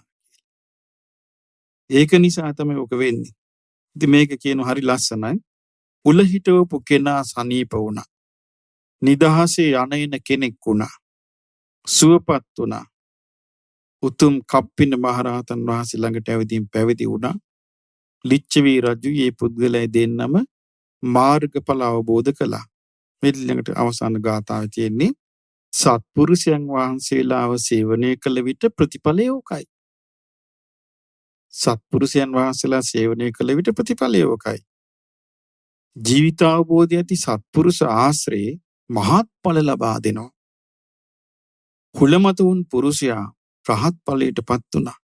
ඒක නිසා තමයි ඔක වෙන්නේ. ඉතින් මේක කියන හරි ලස්සනයි. උල හිටවපු කෙනා සනීප වුණා. නිදහසේ යන කෙනෙක් වුණා. සුවපත් වුණා. උතුම් කප්පින මහරහතන් වහන්සේ ළඟට ඇවිදින් පැවිදි වුණා. ලිච්ඡවි රජු මේ පුද්ගලයා දෙන්නම මාර්ගඵල අවබෝධ කළා. මේ ළඟට අවසාන ගාථාවේ තියෙන්නේ සත්පුරුෂයන් වහන්සේලාව සේවනය කළ විට ප්‍රතිඵලය ඕකයි. සත්පුරුෂයන් වහන්සේලා සේවනය කළ විට ප්‍රතිඵලය ඕකයි. ජීවිතාවබෝධය ඇති සත්පුරුෂ ආශ්‍රයේ මහත් ඵල ලබා දෙනවා. කුලමත වුන් පුරුෂයා රහත් ඵලයටපත් වුණා.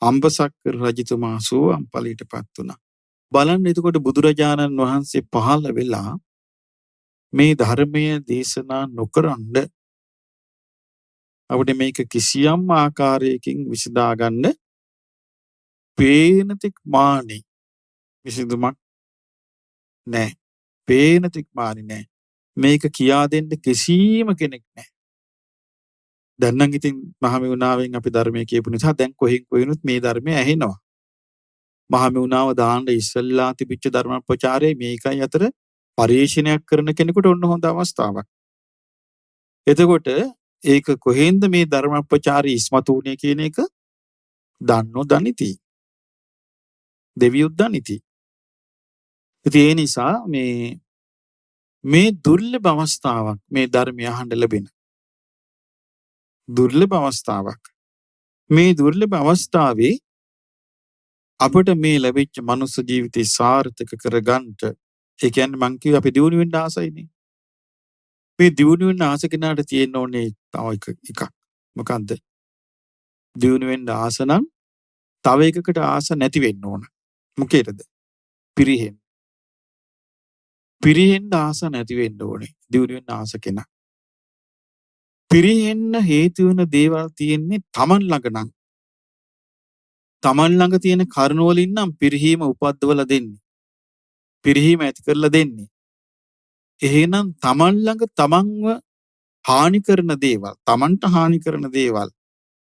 අම්බසක්කර රජතුමා සෝවාන් ඵලයටපත් වුණා. බලන්න එතකොට බුදුරජාණන් වහන්සේ පහළ වෙලා මේ ධර්මය දේශනා නොකරනද අපිට මේක කිසියම් ආකාරයකින් විසඳා ගන්න පේනතික් මානි විසඳුමක් නැහැ. පේනතික් මානි නැහැ. මේක කියා දෙන්න කිසිම කෙනෙක් නැහැ. දැන් නම් ඉතින් මහමෙවුනාවෙන් අපි ධර්මයේ කියපු නිසා දැන් කොහිනුත් මේ ධර්මය ඇහෙනවා. මහමෙවුනාව දාන්න ඉස්සෙල්ලා තිබිච්ච ධර්ම ප්‍රචාරය මේකයි අතර පරිශීලනයක් කරන කෙනෙකුට ඔන්න හොඳ අවස්ථාවක්. එතකොට ඒක කොහෙන්ද මේ ධර්ම ප්‍රචාරය ඉස්මතු වුනේ කියන එක දන්නෝ දනිති. දෙවියොත් දනිති. ඒ නිසා මේ දුර්ලභ අවස්ථාවක් මේ ධර්මය අහන්න ලැබෙන. දුර්ලභ අවස්ථාවක්. මේ දුර්ලභ අවස්ථාවේ අපට මේ ලැබිච්ච මනුස්ස ජීවිතය සාර්ථක කරගන්නට ඒ කියන්නේ මං කිව්වේ අපි දියුණු වෙන්න ආසයිනේ. මේ දියුණු වෙන්න ආස කෙනාට තියෙන්න ඕනේ තව එකක්. මොකද්ද? දියුණු වෙන්න ආස නම් තව එකකට ආස නැති වෙන්න ඕන. මොකේද? පිරිහෙන්න. පිරිහෙන්න ආස නැති වෙන්න ඕනේ. දියුණු වෙන්න ආස කෙනා. පිරිහෙන්න හේතු වෙන දේවල් තියෙන්නේ Taman ළඟ නම්. Taman ළඟ තියෙන කරුණ වලින් නම් පිරිහීම උපද්දවලා දෙන්නේ. පිරිහීම ඇති කරලා දෙන්නේ. එහෙනම් Taman ළඟ Tamanව හානි කරන දේවල්, Tamanට හානි කරන දේවල්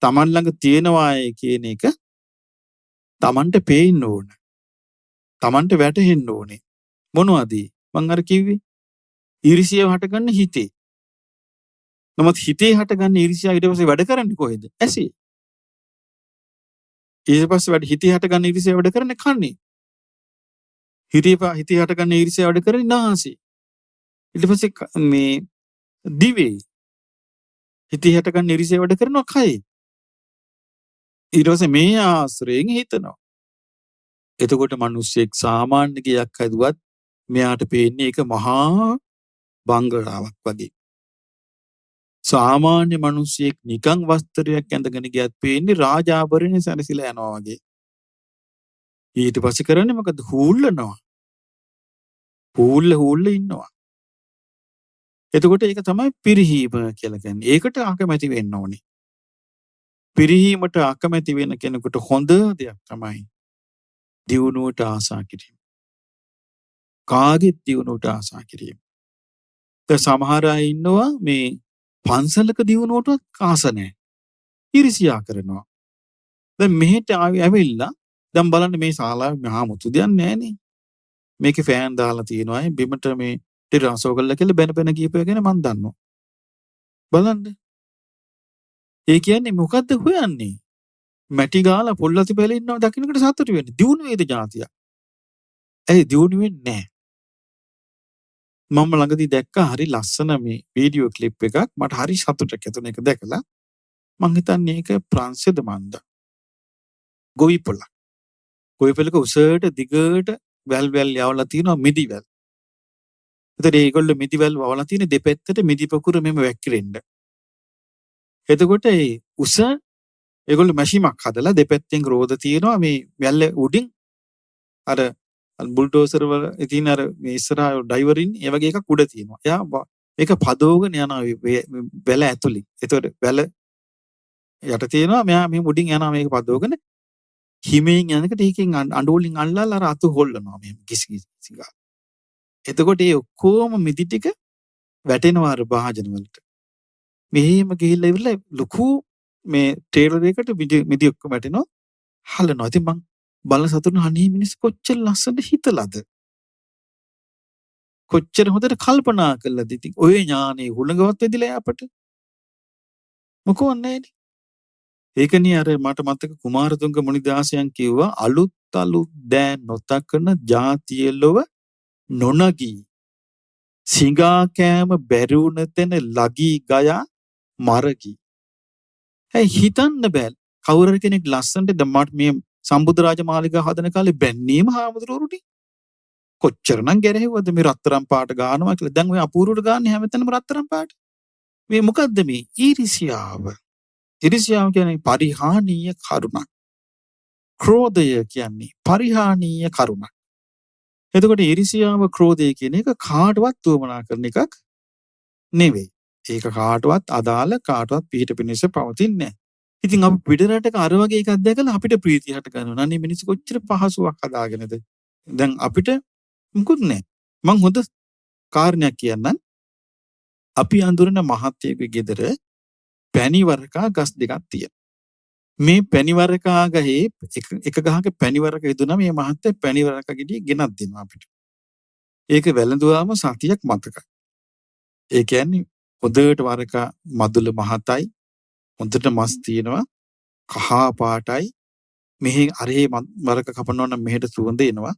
Taman ළඟ තියෙනවායි කියන එක Tamanට පේන්න ඕන. Tamanට වැටහෙන්න ඕනේ. මොනවද? මං අර කිව්වේ ඊර්ෂ්‍යාව හටගන්න හිතේ. නමුත් හිතේ හටගන්න ඊර්ෂ්‍යාව ඊට පස්සේ වැඩ කරන්නේ කොහෙද? ඇසේ. ඊට පස්සේ හිතේ හටගන්න ඊර්ෂ්‍යාව වැඩ කරන්නේ කන්නේ. හිතේ හටගන්න ඊර්ෂ්‍යාව වැඩ කරන්නේ නාසයේ. ඊට පස්සේ මේ දිවේ. හිතේ හටගන්න ඊර්ෂ්‍යාව වැඩ කරනවා කයේ. ඊට පස්සේ මේ ආශ්‍රයෙන් හිතනවා. එතකොට මිනිස්සෙක් සාමාන්‍ය ගයක් හදුවත් මෙයාට පේන්නේ ඒක මහා බංගලාවක් වගේ. සාමාන්‍ය මිනිස්සෙක් නිකන් වස්ත්‍රයක් ඇඳගෙන ගියත් පේන්නේ රාජාභරණේ සැරසිලා යනවා වගේ. ඊට පස්සේ කරන්නේ මොකද? හූල්ලනවා. හූල්ල ඉන්නවා. එතකොට ඒක තමයි පිරිහීම කියලා කියන්නේ. ඒකට අකමැති වෙන්න ඕනේ. පිරිහීමට අකමැති වෙන කෙනෙකුට හොඳ දෙයක් තමයි දියුණුවට ආසා කිරීම. කාගෙත් දියුණුවට ආසා කිරීම. සමහර අය ඉන්නවා මේ පන්සලක දියුණුවටවත් ආස නැහැ. ඊර්ෂ්‍යා කරනවා. දැන් මෙහෙට ඇවිල්ලා දැන් බලන්න මේ ශාලාවේ මහා මුතු දෙයක් නැහනේ. මේකේ ෆෑන් දාලා තියෙනවා. බිමට මේ ටිරාසෝ කරලා කියලා බැන ගියපය ගැන මම දන්නවා. බලන්න. ඒ කියන්නේ මොකද්ද හොයන්නේ? මැටි ගාලා පොල්ලති පැලේ ඉන්නවා දකින්නකට සතුටු වෙන්නේ. දියුණු වේද જાතිය. ඇයි දියුණු වෙන්නේ නැහැ? මම ළඟදී දැක්කා හරි ලස්සන මේ වීඩියෝ ක්ලිප් එකක්. මට හරි සතුටක් ඇතුණ ඒක දැකලා. මං හිතන්නේ ඒක ප්‍රංශද මන්ද. ගොවිපොළ. ගොවිපොළක උසට දිගට වැල් යවලා තියෙනවා මිදි වැල්. ඒතර ඒගොල්ලෝ මිදි වැල් වවලා තියෙන දෙපැත්තට මිදි පකුර මෙම වැක්කිරෙන්න. එතකොට ඒ උස ඒගොල්ලෝ මැෂිමක් හදලා දෙපැත්තෙන් රෝද තියෙනවා මේ වැල්ල උඩින් අර බුල්ඩෝසර් වල ඉතින් අර මේ ඉස්සරහා ඩයිවර් ඉන්නේ ඒ වගේ එකක් උඩ තියෙනවා. එයා ඒක පදවගෙන යනවා වැල ඇතුලේ. ඒතකොට වැල යට තියෙනවා මෙයා මේ උඩින් යනවා මේක පදවගෙන හිමෙන් යනකොට ඒකෙන් අඬ වලින් අල්ලලා අර අතු හොල්ලනවා මෙහෙම කිසි ගා. එතකොට ඒ ඔක්කොම මිදි ටික වැටෙනවා අර භාජන වලට. මෙහෙම ගිහිල්ලා ඉවරලා ලොකු මේ ටේලර් එකකට මිදි ඔක්කොම වැටෙනවා. හලනවා. ඉතින් මං බලන සතුටු අනේ මිනිස් කොච්චර ලස්සනට හිතලාද? කොච්චර හොඳට කල්පනා කළාද? ඉතින් ඔය ඥානේ හුළඟවත් වෙදිලා අපට. මොකෝ නැහැනේ. ඒකනේ අර මට මතක කුමාරතුංග මුනිදාසයන් කිව්වා අලුත් දෑ නොතකන ජාතිය ලොව නොනගී සිඟා කෑම බැරි වුණ තැන ලගී ගයා මරගී. ඇයි හිතන්න බෑ කවුරු කෙනෙක් ලස්සනට මට මේ සම්බුද්ධ මාලිගා හදන කාලේ බැන්නීම හාමුදුරුවෝනේ කොච්චරනම් ගැරහෙව්වද මේ රත්තරන් පාට ගානවා කියලා. දැන් ඔය අපූර්වට ගන්න හැමතැනම රත්තරන් පාට. මේ මොකද්ද මේ ඊර්ෂ්‍යාව? ඊර්ෂ්‍යාව කියන්නේ පරිහානීය කරුණක්. ක්‍රෝධය කියන්නේ පරිහානීය කරුණක්. එතකොට ඊර්ෂ්‍යාව ක්‍රෝධය කියන එක කාටවත් උවමනා කරන එකක් නෙවෙයි. ඒක කාටවත් අදාළ කාටවත් පිට පිනිස පවතින්නේ නැහැ. ඉතින් අපි පිටරටක අර වගේ එකක් දැකලා අපිට ප්‍රීතිය හට ගන්නවා. අනේ මිනිස්සු කොච්චර පහසුවක් හදාගෙනද. දැන් අපිට මුකුත් නැහැ. මං හොඳ කාරණයක් කියන්නම්. අපි අඳුරන මහත්තයෙකුගේ ගෙදර පැණිවරකා ගස් දෙකක් තියෙනවා. මේ පැණිවරකා ගහේ එක ගහක පැණිවරක ඉදුණා මේ මහත්තයා පැණිවරක ගෙඩිය ගෙනත් දෙනවා අපිට. ඒක වැළඳුවාම සතියක් මතකයි. ඒ කියන්නේ හොඳට වරක මදුල මහතයි හොඳට මස් තියෙනවා කහ පාටයි මෙහි අරේ වරක කපනවා නම් මෙහෙට සුවඳ එනවා.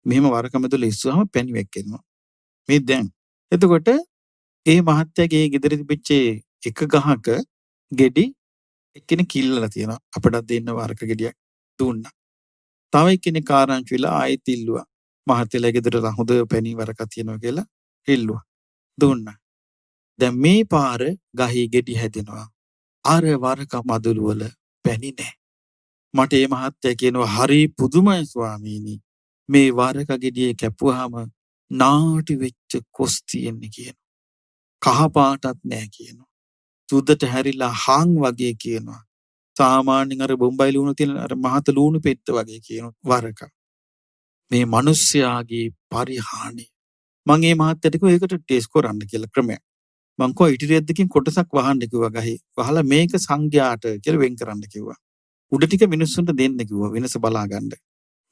මෙහෙම වරක මදුල ඉස්සුවාම පැණි වැක්කෙනවා. මේ දැන් එතකොට ඒ මහත්තයාගේ ගෙදර තිබිච්ච එක ගහක ගෙඩි එක්කෙනෙක් කිල්ලලා තියෙනවා. අපිට දෙන්න වරක ගෙඩියක් දුන්නා. තව එක්කෙනෙක් ආරංචි වෙලා ආයෙත් ඉල්ලුවා. මහත්තයලා ගෙදර හොඳ පැණි වරකක් තියෙනවා කියලා ඉල්ලුවා. දුන්නා. දැන් මේ පාර ගහේ ගෙඩි හැදෙනවා. අර වරක මදුළු වල පැණි නැහැ. මට ඒ මහත්තයා කියනවා හරි පුදුමයි ස්වාමීනි. මේ වරක ගෙඩියේ කැපුවාම නාටි වෙච්ච කොස් තියෙන්නේ කියනවා. කහ පාටක් නැහැ කියනවා. සුද්දට හැරිලා හාන් වගේ කියනවා. සාමාන්‍යයෙන් අර බොම්බයි ලුණු තියෙන අර මහත ලුණු පෙත්ත වගේ කියනවා වරක. මේ මිනිස්යාගේ පරිහානිය. මම මේ මහත්තයට කිව්වා ඒකට ටෙස්ට් කරන්න කියලා ක්‍රමයක්. මං කිව්වා ඉටිරියක් දෙකකින් කොටසක් වහන්න කිව්වා ගහේ. වහලා මේක සංඝයාට කියලා වෙන් කරන්න කිව්වා. උඩ ටික මිනිස්සුන්ට දෙන්න කිව්වා වෙනස බලා ගන්න.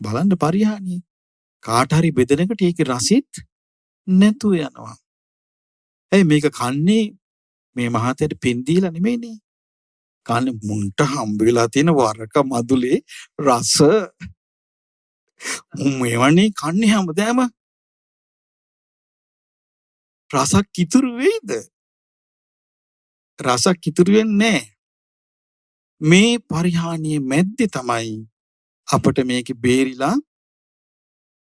බලන්න පරිහානිය. කාට හරි බෙදෙනකොට ඒකේ රසෙත් නැතු යනවා. ඇයි මේක කන්නේ මේ මහත්තයට පින් දීලා නෙමෙයිනේ. කන්නේ මුන්ට හම්බ වෙලා තියෙන වරක මදුලේ රස මේවනේ කන්නේ හැමදාම රසක් ඉතුරු වෙයිද? රසක් ඉතුරු වෙන්නේ නැහැ. මේ පරිහානිය මැද්දේ තමයි අපට මේක බේරිලා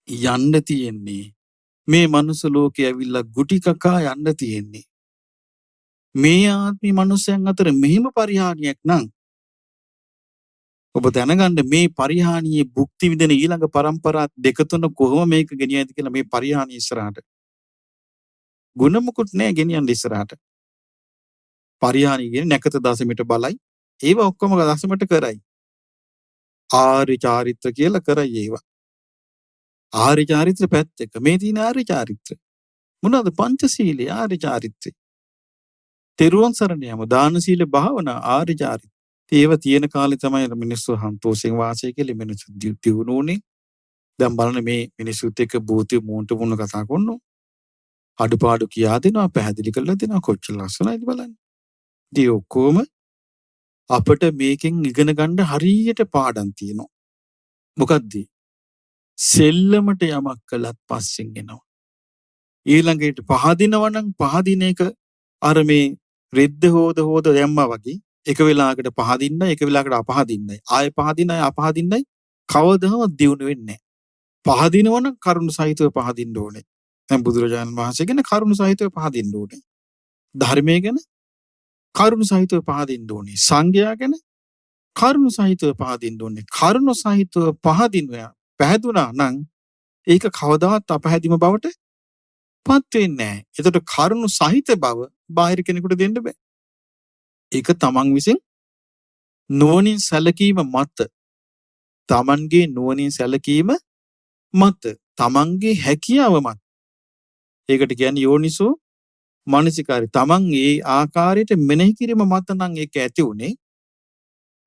යන්න තියෙන්නේ. මේ මනුස්ස ලෝකේ ඇවිල්ලා ගුටි කකා යන්න තියෙන්නේ. මේ ආත්මී මනුස්සයන් අතර මෙහිම පරිහානියක් නම් ඔබ දැනගන්න මේ පරිහානියේ භුක්ති විඳින ඊළඟ પરම්පරා දෙක තුන කොහොම මේක ගෙනියයිද කියලා මේ පරිහානිය ඉස්සරහට. ගුණ මුකුත් නැහැ ගෙනියන්න ඉස්සරහට. පරිහානිය කියන්නේ නැකත දසමිට බලයි. ඒව ඔක්කොම දසමිට කරයි. ආර්ය චාරිත්‍ර කියලා කරයි ඒව. ආර්ය චාරිත්‍ර පැත්තක මේ තියෙන ආර්ය චාරිත්‍ර. මොනවාද පංචශීලයේ ආර්ය චාරිත්‍රය. තෙරුවන් සරණ යාම දාන සීල භාවනා ආර්ය චාරිත්‍ර. ඒව තියෙන කාලේ තමයි මිනිස්සු සන්තෝෂයෙන් වාසය කියලා මිනිස්සු දියුණුනේ. දැන් බලන්න මේ මිනිස්සුත් එක්ක භූතය මූණට මූණ කතා කරනවා. අඩුපාඩු කියා දෙනවා පැහැදිලි කරලා දෙනවා කොච්චර ලස්සනයිද බලන්න. ඉතින් ඔක්කොම අපිට මේකෙන් ඉගෙන ගන්න හරියට පාඩම් තියෙනවා. මොකද්ද? සෙල්ලමට යමක් කළත් පස්සෙන් එනවා. ඊළඟට පහදිනවා නම් පහදින එක අර මේ රෙද්ද හොද දැම්මා වගේ එක වෙලාවකට පහදින්නයි එක වෙලාවකට අපහදින්නයි ආයෙ පහදින්නයි අපහදින්නයි කවදාවත් දියුණු වෙන්නේ නැහැ. පහදිනවා නම් කරුණ සහිතව පහදින්න ඕනේ. දැන් බුදුරජාණන් වහන්සේ ගැන කරුණ සහිතව පහදින්න ඕනේ. ධර්මයේ ගැන කරුණ සහිතව පහදින්න ඕනේ. සංඝයා ගැන කරුණ සහිතව පහදින්න ඕනේ. කරුණ සහිතව පැහැදුනා නම් ඒක කවදාවත් අපහැදිම බවට පත් වෙන්නේ නැහැ. ඒකට කරුණ සහිත බව බාහිර කෙනෙකුට දෙන්න බෑ. ඒක තමන් විසින් නුවණින් සැලකීම මත තමන්ගේ නුවණින් සැලකීම මත තමන්ගේ හැකියාව මත ඒකට කියන්නේ යෝනිසෝ මානසිකාරය. තමන් ඒ ආකාරයට මෙනෙහි කිරීම මත නම් ඒක ඇති උනේ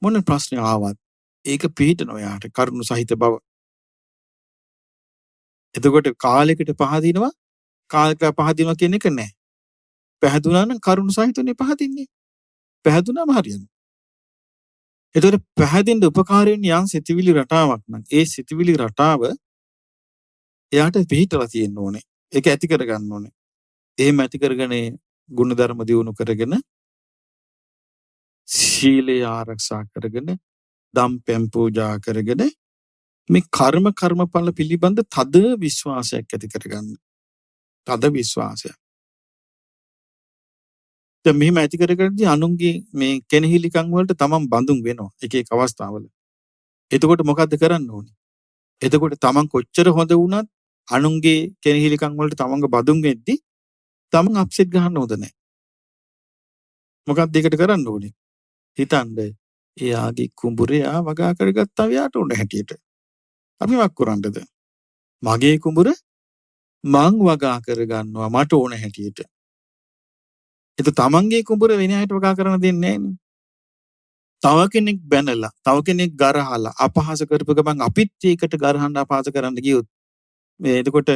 මොන ප්‍රශ්න ආවත් ඒක පිළිහිටන ඔයාට කරුණ සහිත බව. එතකොට කාලයකට පහදිනවා කාලයකට පහදිනවා කියන එක නෑ. පැහැදුනා නම් කරුණ සහිතනේ පහදින්නේ. පැහැදුනාම හරියනවා. එතකොට පැහැදින්න උපකාර වෙන්නේ යම් සිතවිලි රටාවක් නම් ඒ සිතවිලි රටාව එයාට පිළිහිටලා තියෙන්න ඕනේ. ඒක ඇති කරගන්න ඕනේ. එහෙම ඇති කරගෙන ගුණධර්ම දියුණු කරගෙන සීලය ආරක්ෂා කරගෙන දම් පැම් පූජා කරගෙන මේ කර්මඵල පිළිබඳ තද විශ්වාසයක් ඇති කරගන්න. තද විශ්වාසයක්. දැන් මෙහෙම ඇති කරගන්නදී අනුන්ගේ මේ කෙනෙහිලිකම් වලට තමන් බඳුන් වෙනවා එක එක අවස්ථාවල. එතකොට මොකද්ද කරන්න ඕනේ? එතකොට තමන් කොච්චර හොඳ වුණත් අනුන්ගේ කෙනෙහිලිකම් වලට තමන්ග බඳුන් වෙද්දී තමන් අප්සෙට් ගන්න හොඳ නැහැ. මොකක්ද ඒකට කරන්න ඕනේ? හිතන්න එයාගේ කුඹුරේ ආ වගා කරගත්තා වයාට උඩ හැටියට. අපි වක් කරන්නද? මගේ කුඹුර මං වගා කරගන්නවා මට ඕන හැටියට. ඒක තමන්ගේ කුඹුර වෙන අයට වගා කරන්න දෙන්නේ නැහැ නේ. තව කෙනෙක් බැනලා, තව කෙනෙක් ගරහලා අපහාස කරපු ගමන් අපිත් ඒකට ගරහන්න අපහාස කරන්න ගියොත් මේ එතකොට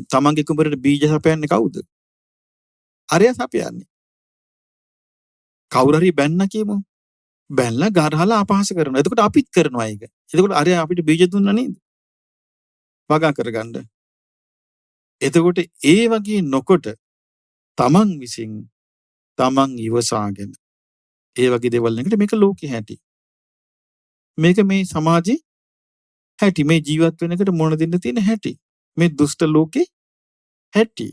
තමන්ගේ කුඹුරට බීජ සපයන්නේ කවුද? අරයා සපයන්නේ. කවුරු හරි බැන්න කියමු. බැලලා ගරහලා අපහාස කරනවා. එතකොට අපිත් කරනවා ඒක. එතකොට අරයා අපිට බීජ දුන්නා නේද? වගා කරගන්න. එතකොට ඒ වගේ නොකොට තමන් විසින් තමන් ඉවසාගෙන ඒ වගේ දේවල් නේකට මේක ලෝකේ හැටි. මේක මේ සමාජේ හැටි මේ ජීවත් වෙනකට මොන දෙන්න තියෙන හැටි. මේ දුෂ්ට ලෝකේ හැටි.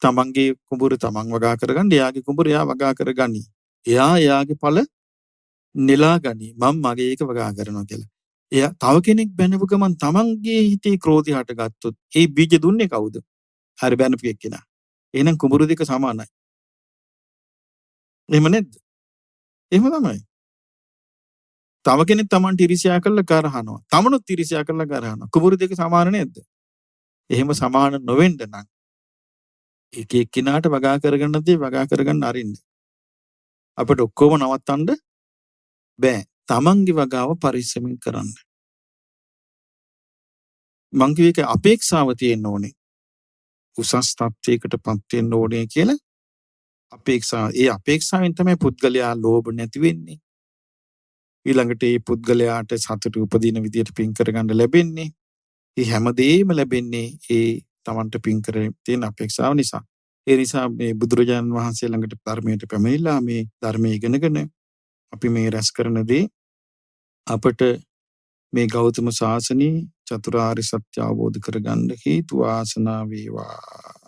තමන්ගේ කුඹුර තමන් වගා කරගන්න, එයාගේ කුඹුර එයා වගා කරගනි. එයා එයාගේ ඵල නෙලා ගනි. මම මගේ එක වගා කරනවා කියලා. එයා තව කෙනෙක් බැනපු ගමන් තමන්ගේ හිතේ ක්‍රෝධය හටගත්තොත් ඒ බීජ දුන්නේ කවුද? හරි බැනපු එක්කෙනා. එහෙනම් කුඹුර දෙක සමානයි. එහෙම නැද්ද? එහෙම තමයි. තව කෙනෙක් තමන්ට ඉරිසියා කරලා ගරහනවා. තමනුත් ඉරිසියා කරලා ගරහනවා. කුඹුර දෙක සමාන නේද? එහෙම සමාන නොවෙන්න නම් එක එක්කිනාට වගා කරගන්න දේ වගා කරගන්න අරින්න. අපිට ඔක්කොම නවත්තන්න බෑ. තමන්ගේ වගාව පරිස්සමින් කරන්න. මං කිව්ව එක අපේක්ෂාව තියෙන්න ඕනේ. උසස් තත්ත්වයකටපත් වෙන්න ඕනේ කියලා අපේක්ෂාව. ඒ අපේක්ෂාවෙන් තමයි පුද්ගලයා ලෝභ නැති වෙන්නේ. ඊළඟට ඒ පුද්ගලයාට සතුට උපදින විදියට පින් කරගන්න ලැබෙන්නේ. ඒ හැමදේම ලැබෙන්නේ ඒ තමන්ට පින් කරගෙන තියෙන අපේක්ෂාව නිසා. ඒ නිසා මේ බුදුරජාණන් වහන්සේ ළඟට ධර්මයට පැමිණිලා මේ ධර්මයේ ඉගෙනගෙන අපි මේ රැස් කරන දේ අපට මේ ගෞතම ශාසනයේ චතුරාර්ය සත්‍ය අවබෝධ කරගන්න හේතු වාසනා වේවා.